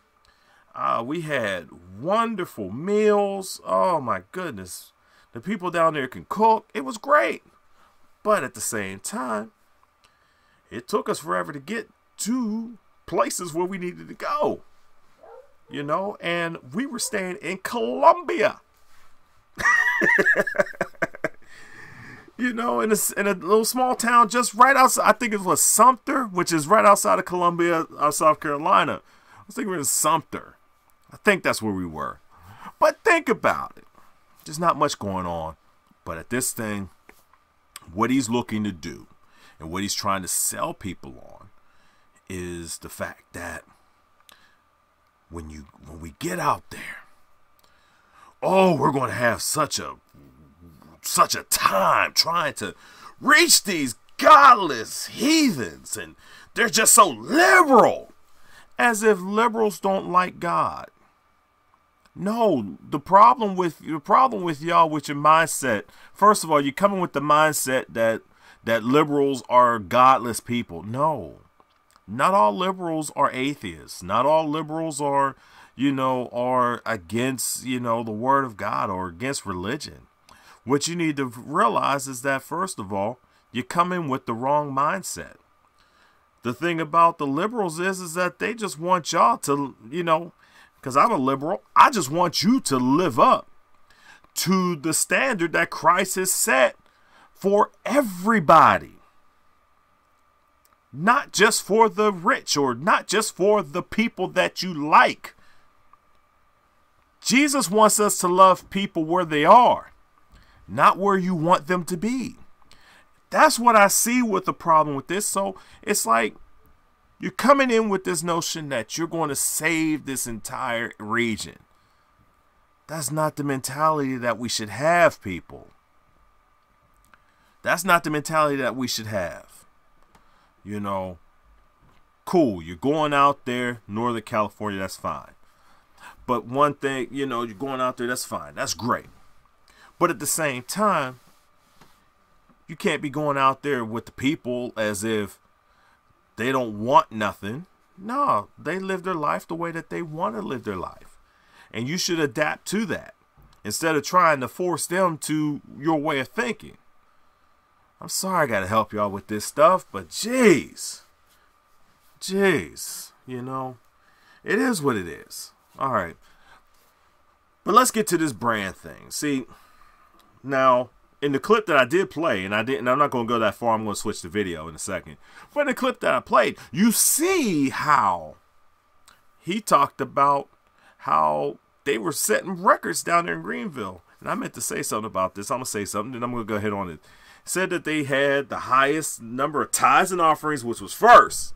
We had wonderful meals. Oh my goodness. The people down there can cook. It was great. But at the same time, it took us forever to get to places where we needed to go. You know, and we were staying in Columbia. You know, in a little small town just right outside. I think it was Sumter, which is right outside of Columbia, South Carolina. I was thinking it was Sumter. I think that's where we were. But think about it. There's not much going on. But at this thing, what he's looking to do and what he's trying to sell people on is the fact that when we get out there, oh, we're going to have such a time trying to reach these godless heathens, and they're just so liberal, as if liberals don't like God. No, the problem with y'all with your mindset. First of all, you're coming with the mindset that liberals are godless people. No, not all liberals are atheists. Not all liberals are against, the word of God or against religion. What you need to realize is that, first of all, you come in with the wrong mindset. The thing about the liberals is that they just want y'all to, because I'm a liberal, I just want you to live up to the standard that Christ has set for everybody. Not just for the rich or not just for the people that you like. Jesus wants us to love people where they are, not where you want them to be. That's what I see with the problem with this. So it's like you're coming in with this notion that you're going to save this entire region. That's not the mentality that we should have, people. That's not the mentality that we should have. Cool, you're going out there, Northern California, that's fine. But one thing, you're going out there, that's fine. That's great. But at the same time, you can't be going out there with the people as if they don't want nothing. No, they live their life the way that they want to live their life. And you should adapt to that instead of trying to force them to your way of thinking. I'm sorry I got to help y'all with this stuff, but jeez, it is what it is. All right. But let's get to this brand thing. See, now, in the clip that I did play, and I'm not going to go that far, I'm going to switch the video in a second. But in the clip that I played, you see how he talked about how they were setting records down there in Greenville. And I meant to say something about this. I'm going to say something, and I'm going to go ahead on it. Said that they had the highest number of tithes and offerings, which was first.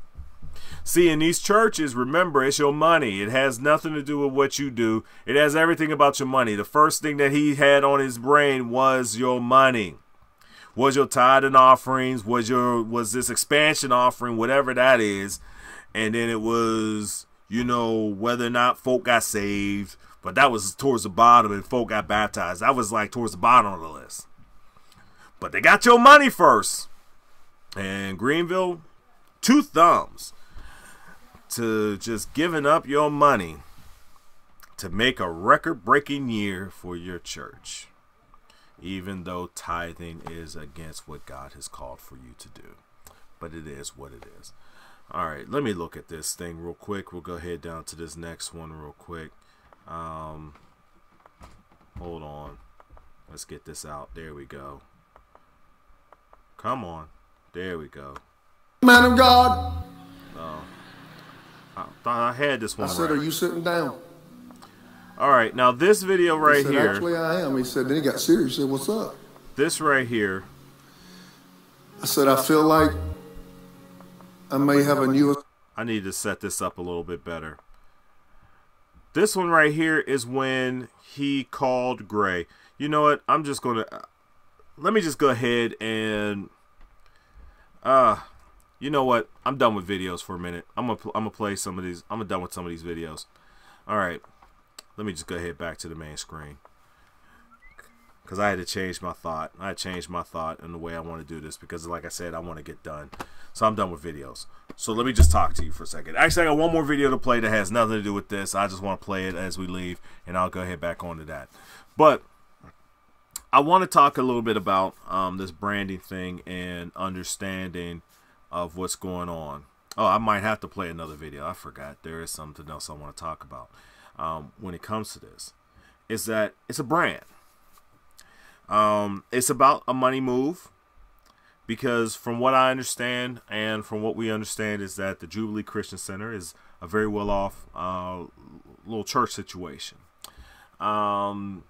See, in these churches, remember, it's your money. It has nothing to do with what you do. It has everything about your money. The first thing that he had on his brain was your money. Was your tithe and offerings, was this expansion offering, whatever that is. And then it was, whether or not folk got saved. But that was towards the bottom, and folk got baptized. That was like towards the bottom of the list. But they got your money first. And Greenville, two thumbs to just giving up your money to make a record-breaking year for your church, even though tithing is against what God has called for you to do. But it is what it is. All right, let me look at this thing real quick. We'll go ahead down to this next one real quick. Hold on. Let's get this out. There we go. Come on. There we go. Man of God. Oh. I thought I had this one. I said, right. Are you sitting down? All right. Now, this video right he said, here. Actually, I am. He said, then he got serious. He said, what's up? This right here. I said, I feel like I may have a new. I need to set this up a little bit better. This one right here is when he called Gray. You know what? I'm just going to. Let me just go ahead and. You know what? I'm done with videos for a minute. I'm gonna play some of these. I'm done with some of these videos. All right. Let me just go ahead back to the main screen. because I had to change my thought. I changed my thought in the way I want to do this because, like I said, I want to get done. So I'm done with videos. So let me just talk to you for a second. Actually, I got one more video to play that has nothing to do with this. I just want to play it as we leave, and I'll go ahead back onto that. But I want to talk a little bit about this branding thing and understanding of what's going on. Oh, I might have to play another video. I forgot. There is something else I want to talk about when it comes to this. Is that it's a brand. It's about a money move. Because from what I understand and from what we understand is that the Jubilee Christian Center is a very well-off little church situation, and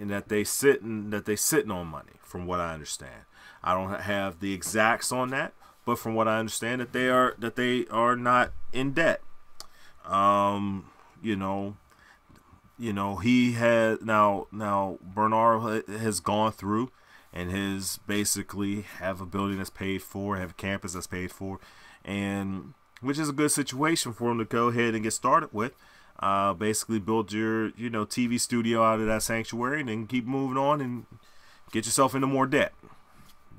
that they sitting on money. From what I understand, I don't have the exacts on that, but from what I understand, that they are not in debt. He had now Bernal has gone through. And his basically have a building that's paid for, have a campus that's paid for, and which is a good situation for him to go ahead and get started with. Basically build your TV studio out of that sanctuary and then keep moving on and get yourself into more debt.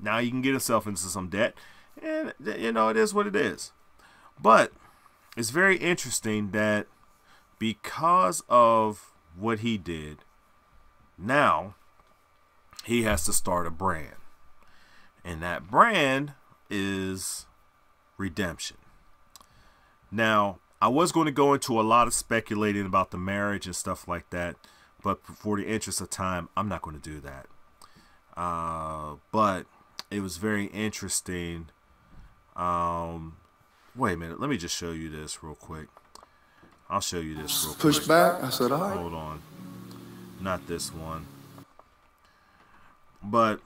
Now you can get yourself into some debt, and it is what it is. But it's very interesting that because of what he did, now he has to start a brand, and that brand is redemption. Now, I was going to go into a lot of speculating about the marriage and stuff like that, but for the interest of time, I'm not going to do that. But it was very interesting. Wait a minute, let me just show you this real quick. I'll show you this real quick. Push back. I said, all right. Hold on. Not this one. But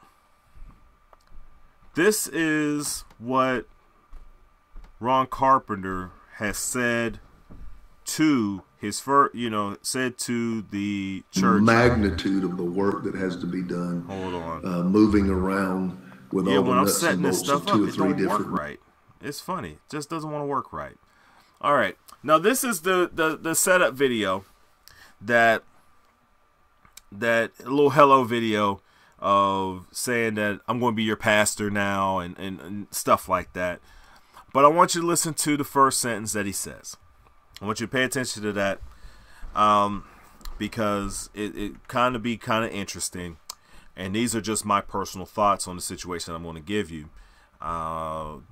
this is what Ron Carpenter has said to his said to the church. Magnitude of the work that has to be done. Hold on. Moving around with all the nuts and bolts of 2 or 3 different. Right. It's funny. It just doesn't want to work right. All right. Now this is the setup video that little hello video of saying that I'm going to be your pastor now and stuff like that. But I want you to listen to the first sentence that he says. I want you to pay attention to that because it kind of interesting. And these are just my personal thoughts on the situation I'm going to give you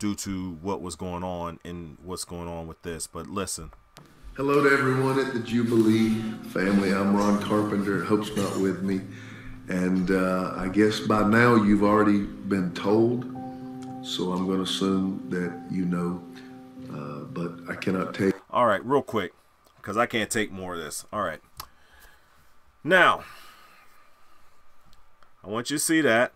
due to what was going on and what's going on with this. But listen. Hello to everyone at the Jubilee family. I'm Ron Carpenter. Hope's not with me. And I guess by now you've already been told, so I'm going to assume that you know, but I cannot take. All right, real quick, because I can't take more of this. All right. Now, I want you to see that.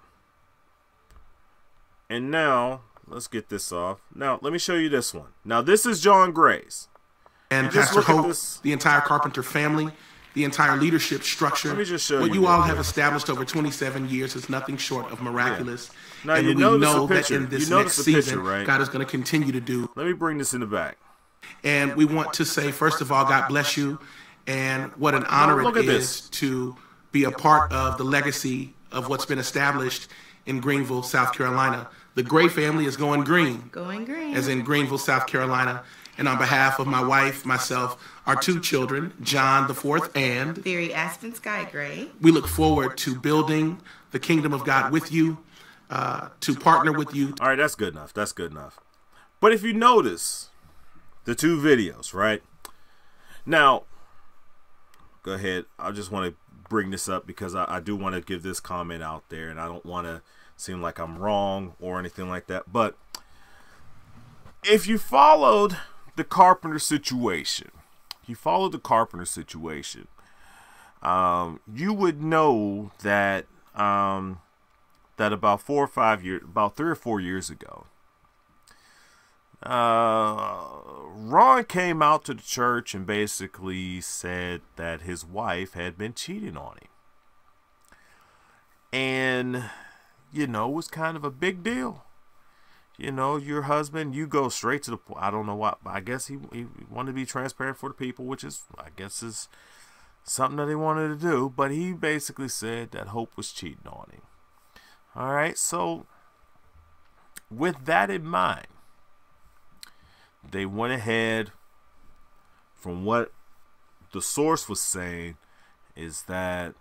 And now, let's get this off. Now, let me show you this one. Now, this is John Gray's. And Pastor Hope, the entire Carpenter family, the entire leadership structure, let me just show what you you all have established over 27 years is nothing short of miraculous. Now, and you we know that in this next season, right? God is going to continue to do. Let me bring this in the back. And we want to say, first of all, God bless you. And what an honor it is to be a part of the legacy of what's been established in Greenville, South Carolina. The Gray family is going green. Going green. As in Greenville, South Carolina. And on behalf of my wife, myself, our 2 children, John the 4th and Theory Aspen Sky Gray, we look forward to building the kingdom of God with you, to partner with you. All right, that's good enough. That's good enough. But if you notice the 2 videos, right? Now, go ahead. I just want to bring this up because I do want to give this comment out there, and I don't want to seem like I'm wrong or anything like that. But if you followed the Carpenter situation, you would know that that about 4 or 5 years, about 3 or 4 years ago, Ron came out to the church and basically said that his wife had been cheating on him. And, it was kind of a big deal. Your husband, you go straight to the point. I don't know why. I guess he wanted to be transparent for the people, which is, I guess, is something that he wanted to do, but he basically said that Hope was cheating on him. All right, so with that in mind, they went ahead, from what the source was saying, is that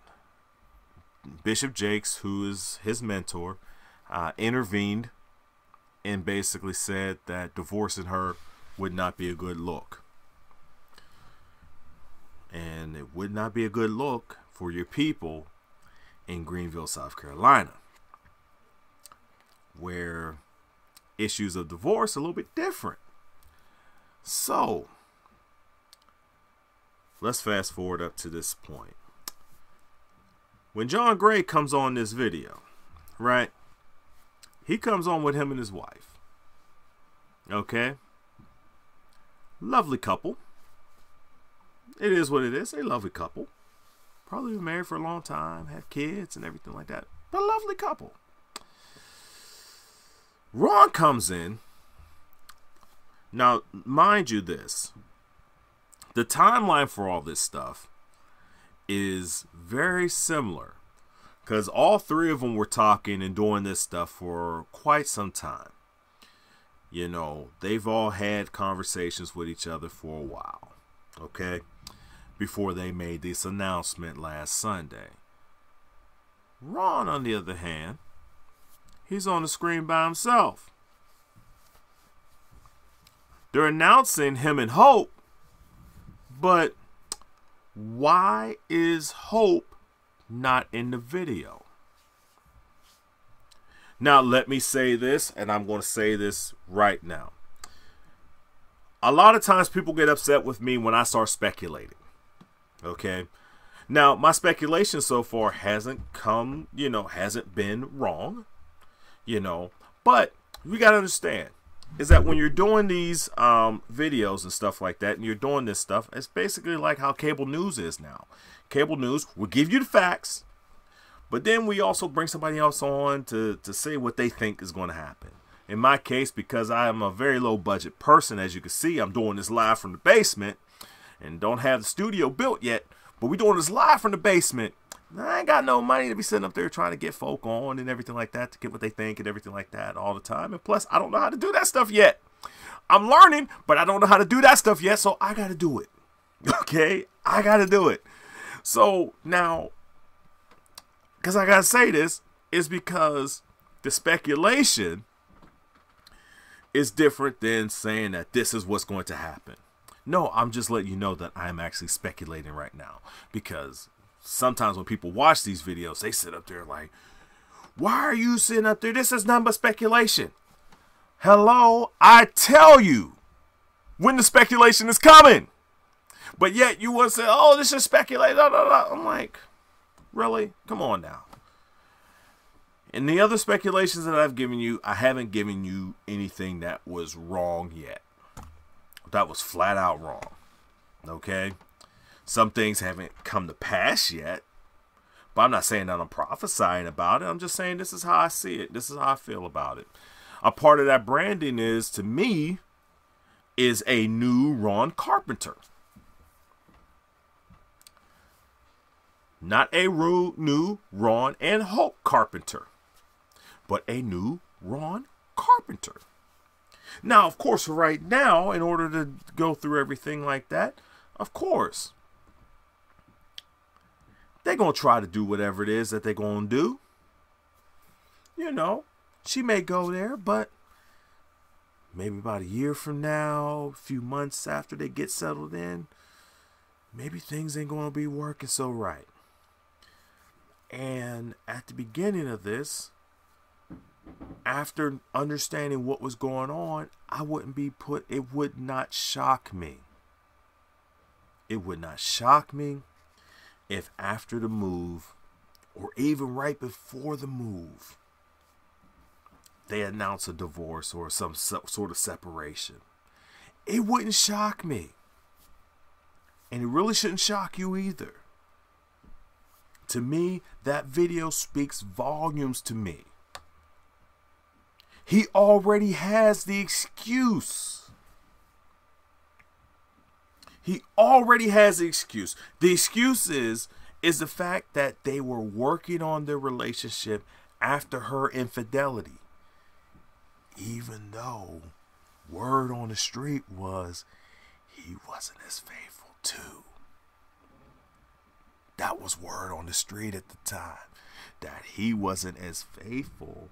Bishop Jakes, who is his mentor, intervened and basically said that divorcing her would not be a good look. And it would not be a good look for your people in Greenville, South Carolina, where issues of divorce are a little bit different. So let's fast forward up to this point. When John Gray comes on this video, right? He comes on with him and his wife. Okay? Lovely couple. It is what it is. A lovely couple. Probably been married for a long time, have kids and everything like that. But a lovely couple. Ron comes in. Now, mind you this. The timeline for all this stuff is very similar, because all three of them were talking and doing this stuff for quite some time. You know, they've all had conversations with each other for a while, okay, before they made this announcement last Sunday. Ron, on the other hand, he's on the screen by himself. They're announcing him and Hope, but why is Hope not in the video? Now, let me say this, and I'm going to say this right now. A lot of times people get upset with me when I start speculating. Okay? Now, my speculation so far hasn't been wrong. But we got to understand is that when you're doing these videos and stuff like that, and you're doing this stuff, it's basically like how cable news is now. Cable news will give you the facts, but then we also bring somebody else on to say what they think is going to happen. In my case, because I am a very low budget person, as you can see, I'm doing this live from the basement and don't have the studio built yet, but we're doing this live from the basement. I ain't got no money to be sitting up there trying to get folk on and everything like that, to get what they think and everything like that all the time. And plus, I don't know how to do that stuff yet. I'm learning, but I don't know how to do that stuff yet, so I got to do it. Okay? I got to do it. So now, because I got to say this, is because the speculation is different than saying that this is what's going to happen. No, I'm just letting you know that I'm actually speculating right now, because sometimes when people watch these videos, they sit up there like, why are you sitting up there? This is nothing but speculation. Hello, I tell you when the speculation is coming. But yet you want to say, oh, this is speculation. I'm like, really? Come on now. And the other speculations that I've given you, I haven't given you anything that was wrong yet. That was flat out wrong. Okay? Some things haven't come to pass yet, but I'm not saying that I'm prophesying about it. I'm just saying this is how I see it. This is how I feel about it. A part of that branding is, to me, is a new Ron Carpenter. Not a new Ron and Hope Carpenter, but a new Ron Carpenter. Now, of course, right now, in order to go through everything like that, of course, they're going to try to do whatever it is that they're going to do. You know, she may go there, but maybe about a year from now, a few months after they get settled in, maybe things ain't going to be working so right. And at the beginning of this, after understanding what was going on, it would not shock me. It would not shock me if after the move, or even right before the move, they announce a divorce or some sort of separation. It wouldn't shock me. And it really shouldn't shock you either. To me, that video speaks volumes to me. He already has the excuse. He already has the excuse. The excuse is the fact that they were working on their relationship after her infidelity. Even though word on the street was he wasn't as faithful too. That was word on the street at the time, that he wasn't as faithful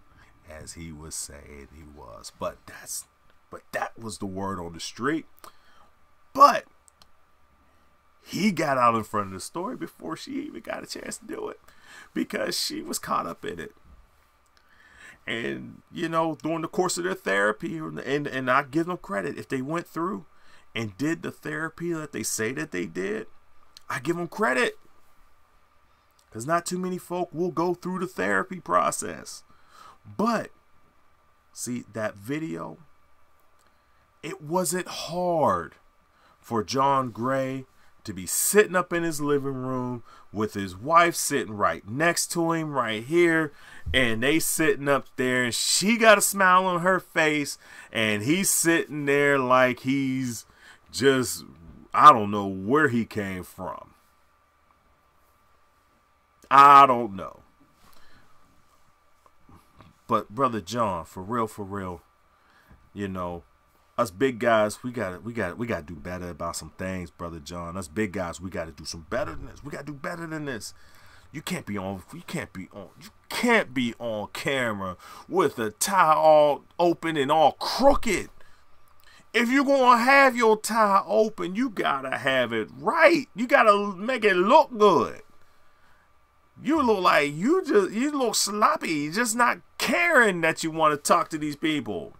as he was saying he was. But that was the word on the street. But he got out in front of the story before she even got a chance to do it, because she was caught up in it. And, you know, during the course of their therapy, and I give them credit, if they went through and did the therapy that they say that they did, I give them credit. Because not too many folk will go through the therapy process. But, see, that video, it wasn't hard for John Gray to be sitting up in his living room with his wife sitting right next to him right here, and they sitting up there, and she got a smile on her face, and he's sitting there like he's just, I don't know where he came from. I don't know. But Brother John, for real, you know, us big guys, we gotta do better about some things, Brother John. Us big guys, we gotta do some better than this. We gotta do better than this. You can't be on camera with a tie all open and all crooked. If you're gonna have your tie open, you gotta have it right. You gotta make it look good. You look like you look sloppy, just not caring that you want to talk to these people.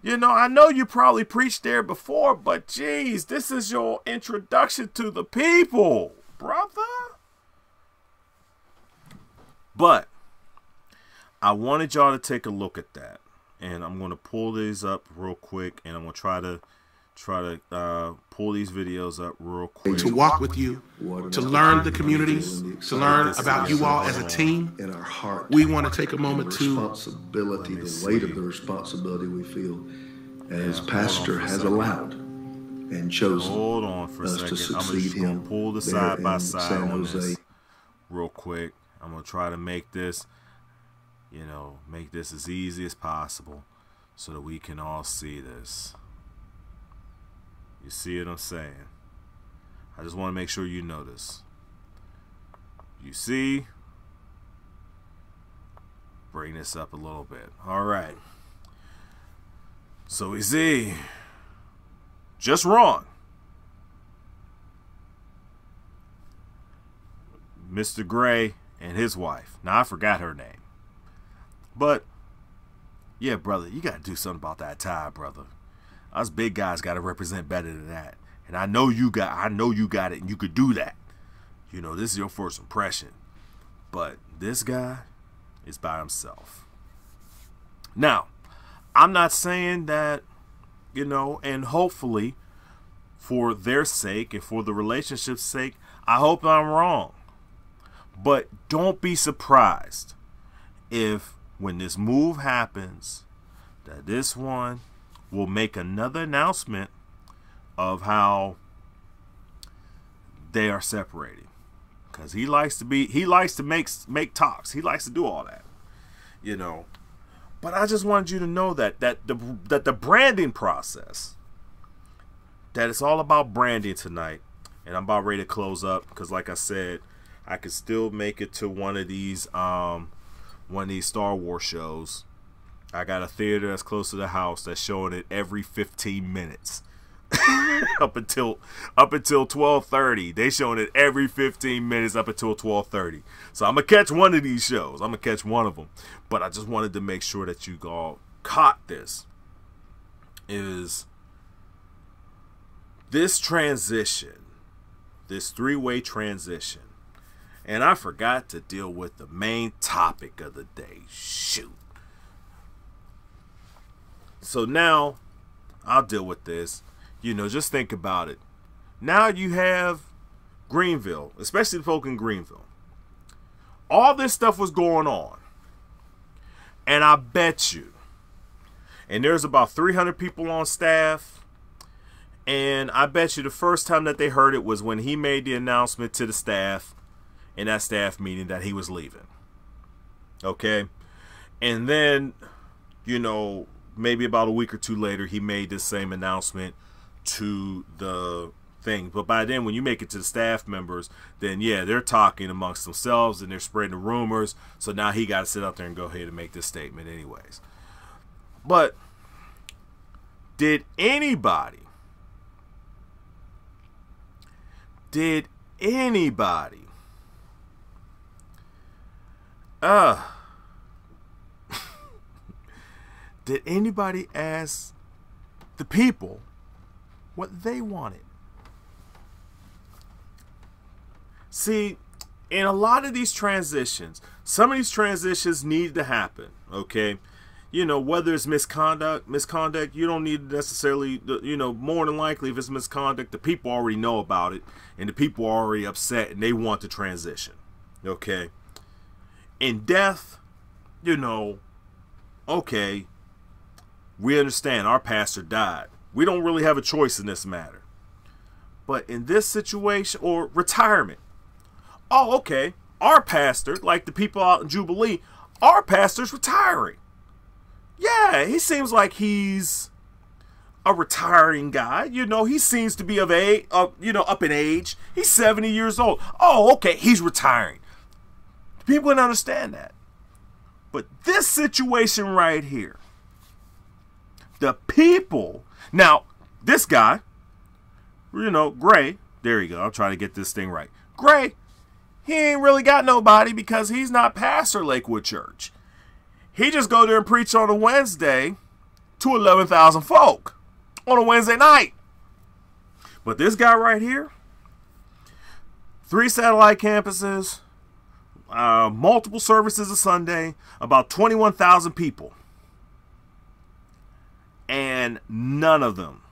You know, I know you probably preached there before, but geez, this is your introduction to the people, brother. But I wanted y'all to take a look at that, and I'm going to pull these up real quick, and I'm going to try to pull these videos up real quick. To walk with you, to learn the communities, to learn about you all as a team. In our heart, we want to take a moment the to responsibility, the weight of the responsibility we feel as pastor has allowed and chosen. Hold on for a second. To succeed I'm just him gonna pull the there side by in side San on Jose. this real quick. I'm gonna try to make this, make this as easy as possible so that we can all see this. You see what I'm saying? I just want to make sure you notice. You see? Bring this up a little bit. All right. So we see just wrong. Mr. Gray and his wife. Now I forgot her name. But yeah, brother, you got to do something about that tie, brother. Us big guys got to represent better than that. And I know you got it, and you could do that. You know, this is your first impression. But this guy is by himself. Now, I'm not saying that, and hopefully for their sake and for the relationship's sake, I hope I'm wrong. But don't be surprised if when this move happens, that this one will make another announcement of how they are separating, because he likes to make talks. He likes to do all that, But I just wanted you to know that the branding process, that it's all about branding tonight. And I'm about ready to close up because, like I said, I could still make it to one of these Star Wars shows. I got a theater that's close to the house that's showing it every 15 minutes. up until 12:30. They showing it every 15 minutes up until 12:30. So I'm gonna catch one of these shows. I'm gonna catch one of them. But I just wanted to make sure that you all caught this. Is this transition, this three-way transition, and I forgot to deal with the main topic of the day. Shoot. So now I'll deal with this. Just think about it. Now you have Greenville, especially the folk in Greenville. All this stuff was going on. And I bet you, and there's about 300 people on staff, And I bet you the first time that they heard it was when he made the announcement to the staff in that staff meeting that he was leaving. Okay? And then, you know, maybe about a week or two later, he made this same announcement to the thing. But by then, when you make it to the staff members, then yeah, they're talking amongst themselves and they're spreading the rumors. So now he got to sit out there and go ahead and make this statement anyways. But did anybody did anybody ask the people what they wanted? See, in a lot of these transitions, some of these transitions need to happen, okay? You know, whether it's misconduct, you don't need necessarily, you know, more than likely if it's misconduct, the people already know about it and the people are already upset and they want to transition, okay? In death, you know, okay, we understand our pastor died. We don't really have a choice in this matter. But in this situation, or retirement, oh, okay, our pastor, like the people out in Jubilee, our pastor's retiring. Yeah, he seems like he's a retiring guy. You know, he seems to be of age, you know, up in age. He's 70 years old. Oh, okay, he's retiring. People can understand that. But this situation right here, the people, now, this guy, you know, Gray, there you go, I'm trying to get this thing right. Gray, he ain't really got nobody because he's not pastor Lakewood Church. He just go there and preach on a Wednesday to 11,000 folk on a Wednesday night. But this guy right here, 3 satellite campuses, multiple services a Sunday, about 21,000 people. And none of them.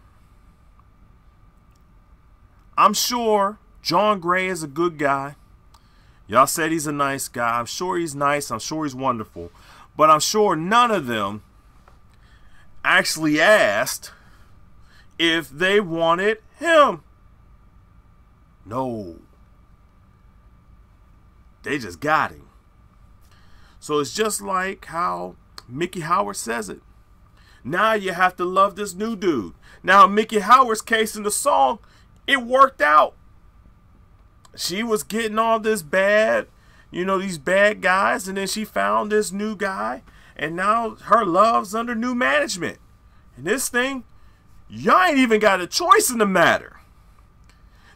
I'm sure John Gray is a good guy. Y'all said he's a nice guy. I'm sure he's nice. I'm sure he's wonderful. But I'm sure none of them actually asked if they wanted him. No. They just got him. So it's just like how Mickey Howard says it. Now you have to love this new dude. Now, Mickey Howard's case in the song, it worked out. She was getting all this bad, you know, these bad guys, and then she found this new guy, and now her love's under new management. And this thing, y'all ain't even got a choice in the matter.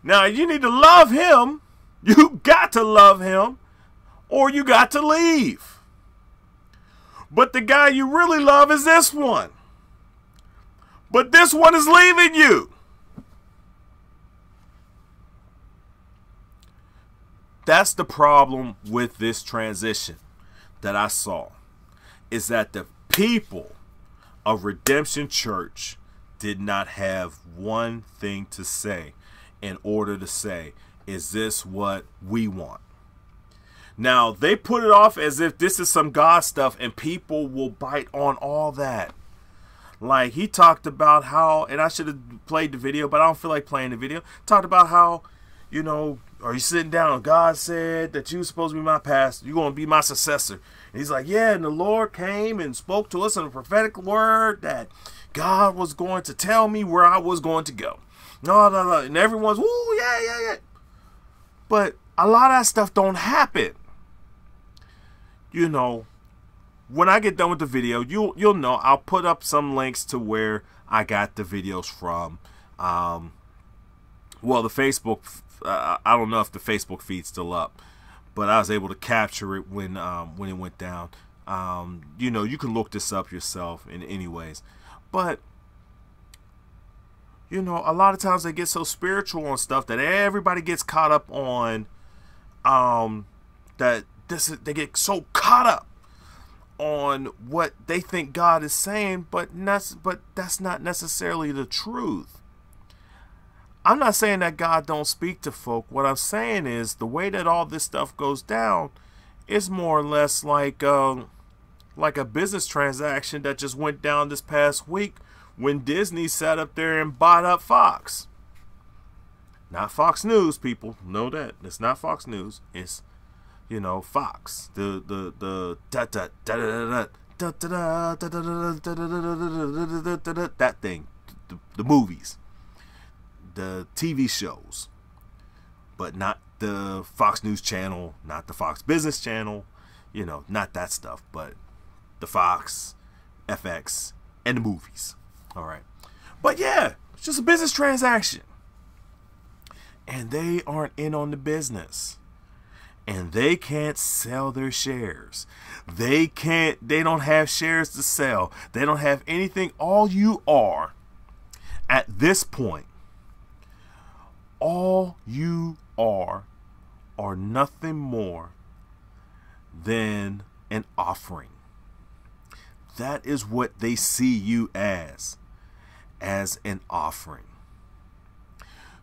Now, you need to love him. You got to love him, or you got to leave. But the guy you really love is this one. But this one is leaving you. That's the problem with this transition that I saw, is that the people of Redemption Church did not have one thing to say in order to say, is this what we want? Now, they put it off as if this is some God stuff and people will bite on all that. Like, he talked about how, and I should have played the video, but I don't feel like playing the video. Talked about how, you know, are you sitting down? God said that you're supposed to be my pastor. You're going to be my successor. And he's like, yeah, and the Lord came and spoke to us in a prophetic word that God was going to tell me where I was going to go. No. And everyone's, woo, yeah. But a lot of that stuff don't happen. You know, when I get done with the video, you'll know I'll put up some links to where I got the videos from. Well, the Facebook, I don't know if the Facebook feed's still up, but I was able to capture it when it went down. You know, you can look this up yourself in anyways. But, you know, a lot of times they get so spiritual on stuff that everybody gets caught up on, they get so caught up on what they think God is saying, but that's not necessarily the truth. I'm not saying that God don't speak to folk. What I'm saying is the way that all this stuff goes down is more or less like a business transaction that just went down this past week when Disney sat up there and bought up Fox. Not Fox News, people. Know that. It's not Fox News. It's, you know, Fox. That thing. The movies. The TV shows. But not the Fox News channel, not the Fox Business channel, you know, not that stuff, but the Fox, FX, and the movies. All right. But yeah, it's just a business transaction. And they aren't in on the business. And they can't sell their shares. They don't have shares to sell. They don't have anything. All you are at this point, all you are nothing more than an offering. That is what they see you as an offering.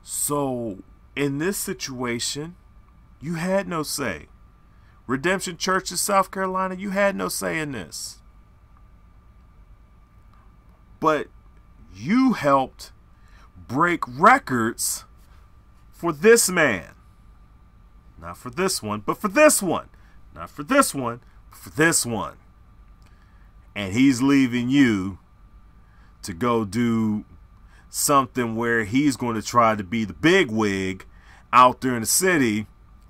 So in this situation, you had no say. Redemption Church of South Carolina, you had no say in this. But you helped break records for this man. Not for this one, but for this one. Not for this one, but for this one. And he's leaving you to go do something where he's going to try to be the big wig out there in the city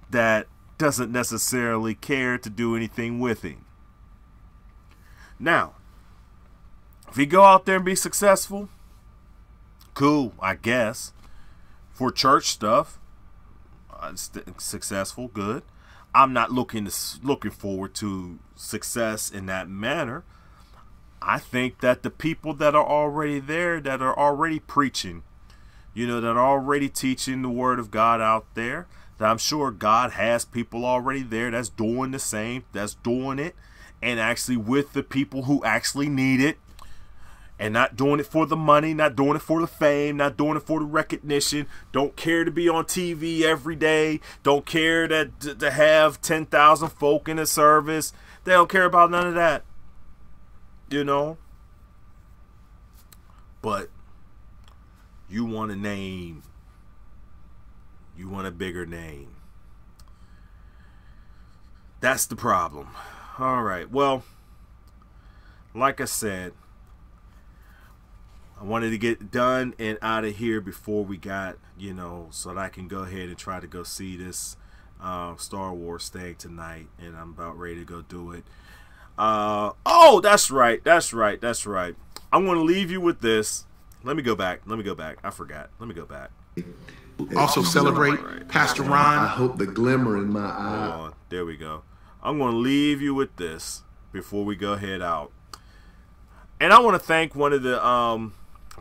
that doesn't necessarily care to do anything with him. Now, if he go out there and be successful, cool, I guess. For church stuff, successful, good. I'm not looking forward to success in that manner. I think that the people that are already there, that are already preaching, you know, that are already teaching the word of God out there, that I'm sure God has people already there that's doing the same, that's doing it, and actually with the people who actually need it, and not doing it for the money, not doing it for the fame, not doing it for the recognition, don't care to be on TV every day, don't care to have 10,000 folk in a service. They don't care about none of that, you know. But you want a name. You want a bigger name. That's the problem. All right, well, like I said, I wanted to get done and out of here before we got, you know, so that I can go ahead and try to go see this Star Wars thing tonight, and I'm about ready to go do it. Oh, that's right. I'm going to leave you with this. Let me go back. I forgot. Let me go back. Also celebrate Pastor Ron. I hope the glimmer in my eye. Hold on. There we go. I'm going to leave you with this before we go head out. And I want to thank one of the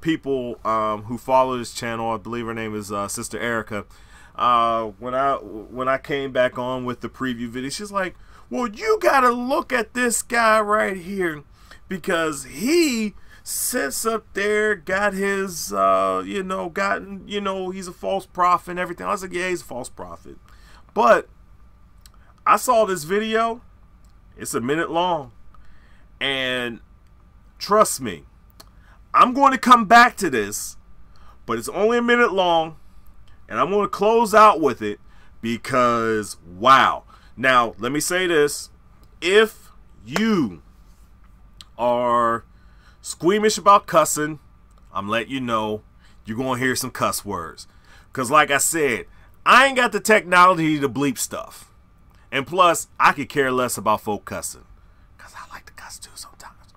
people who follow this channel. I believe her name is Sister Erica. When I came back on with the preview video, she's like, well, you got to look at this guy right here, because he sits up there, got his, he's a false prophet and everything. I was like, yeah, he's a false prophet. But I saw this video. It's a minute long. And trust me, I'm going to come back to this, but it's only a minute long, and I'm going to close out with it because, wow. Now, let me say this. If you are squeamish about cussing, I'm letting you know you're going to hear some cuss words. Because like I said, I ain't got the technology to bleep stuff. And plus, I could care less about folk cussing, because I like to cuss too sometimes.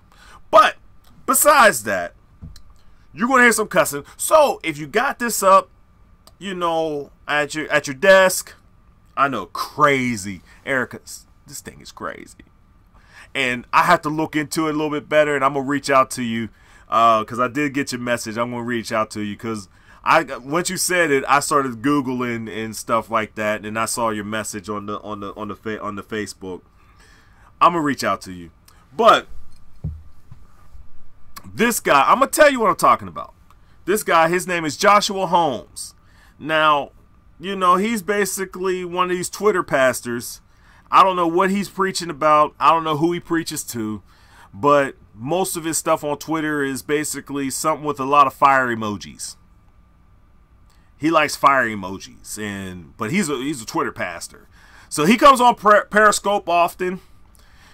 But besides that, you're going to hear some cussing. So if you got this up, you know, at your desk, I know, crazy. Erica, this thing is crazy. And I have to look into it a little bit better, and I'm going to reach out to you because I did get your message. I'm going to reach out to you because once you said it, I started Googling and stuff like that, and I saw your message on the Facebook. I'm going to reach out to you. But this guy, I'm going to tell you what I'm talking about. This guy, his name is Joshua Holmes. Now, you know, he's basically one of these Twitter pastors. I don't know what he's preaching about. I don't know who he preaches to. But most of his stuff on Twitter is basically something with a lot of fire emojis. He likes fire emojis, but he's a Twitter pastor. So he comes on Periscope often.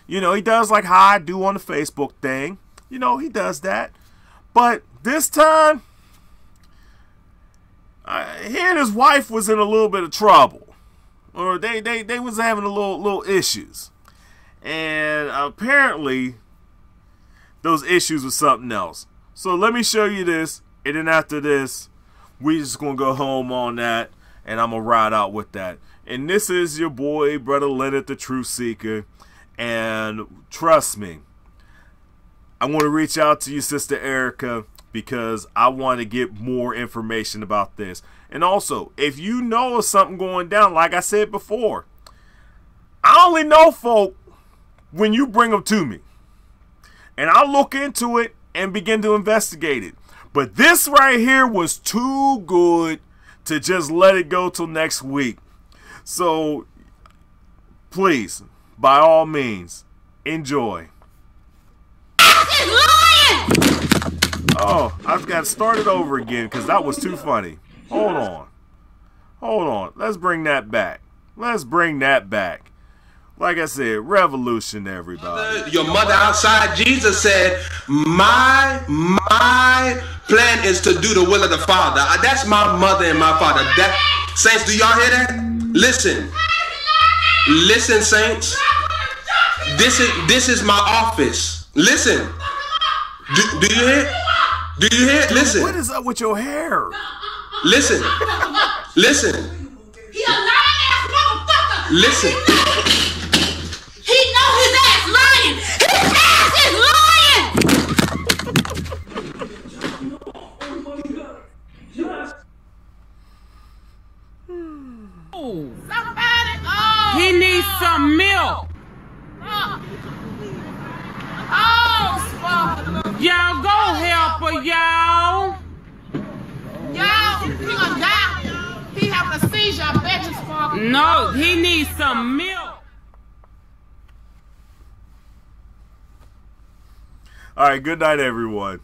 You know, he does like how I do on the Facebook thing. You know, he does that. But this time, he and his wife was in a little bit of trouble. Or they was having a little issues. And apparently, those issues were something else. So let me show you this. And then after this, we just going to go home on that. And I'm going to ride out with that. And this is your boy, Brother Leonard, the Truth Seeker. And trust me, I want to reach out to you, Sister Erica, because I want to get more information about this. And also, if you know of something going down, like I said before, I only know folk when you bring them to me. And I'll look into it and begin to investigate it. But this right here was too good to just let it go till next week. So, please, by all means, enjoy. Oh, I've got to start it over again because that was too funny. Hold on. Hold on. Let's bring that back. Let's bring that back. Like I said, revolution, everybody. Your mother outside, Jesus said, my plan is to do the will of the Father. That's my mother and my father. Saints, do y'all hear that? Listen. Listen, saints. This is my office. Listen. Do you hear? Do you hear? Listen. What is up with your hair? Listen. Listen. He a lying ass motherfucker. Listen. He know his ass lying. His ass is lying. Somebody. Oh. He needs some milk. Y'all go help her, y'all. Y'all, he gonna die. He having a seizure. I bet you, Sparkle. No, he needs some milk. All right, good night, everyone.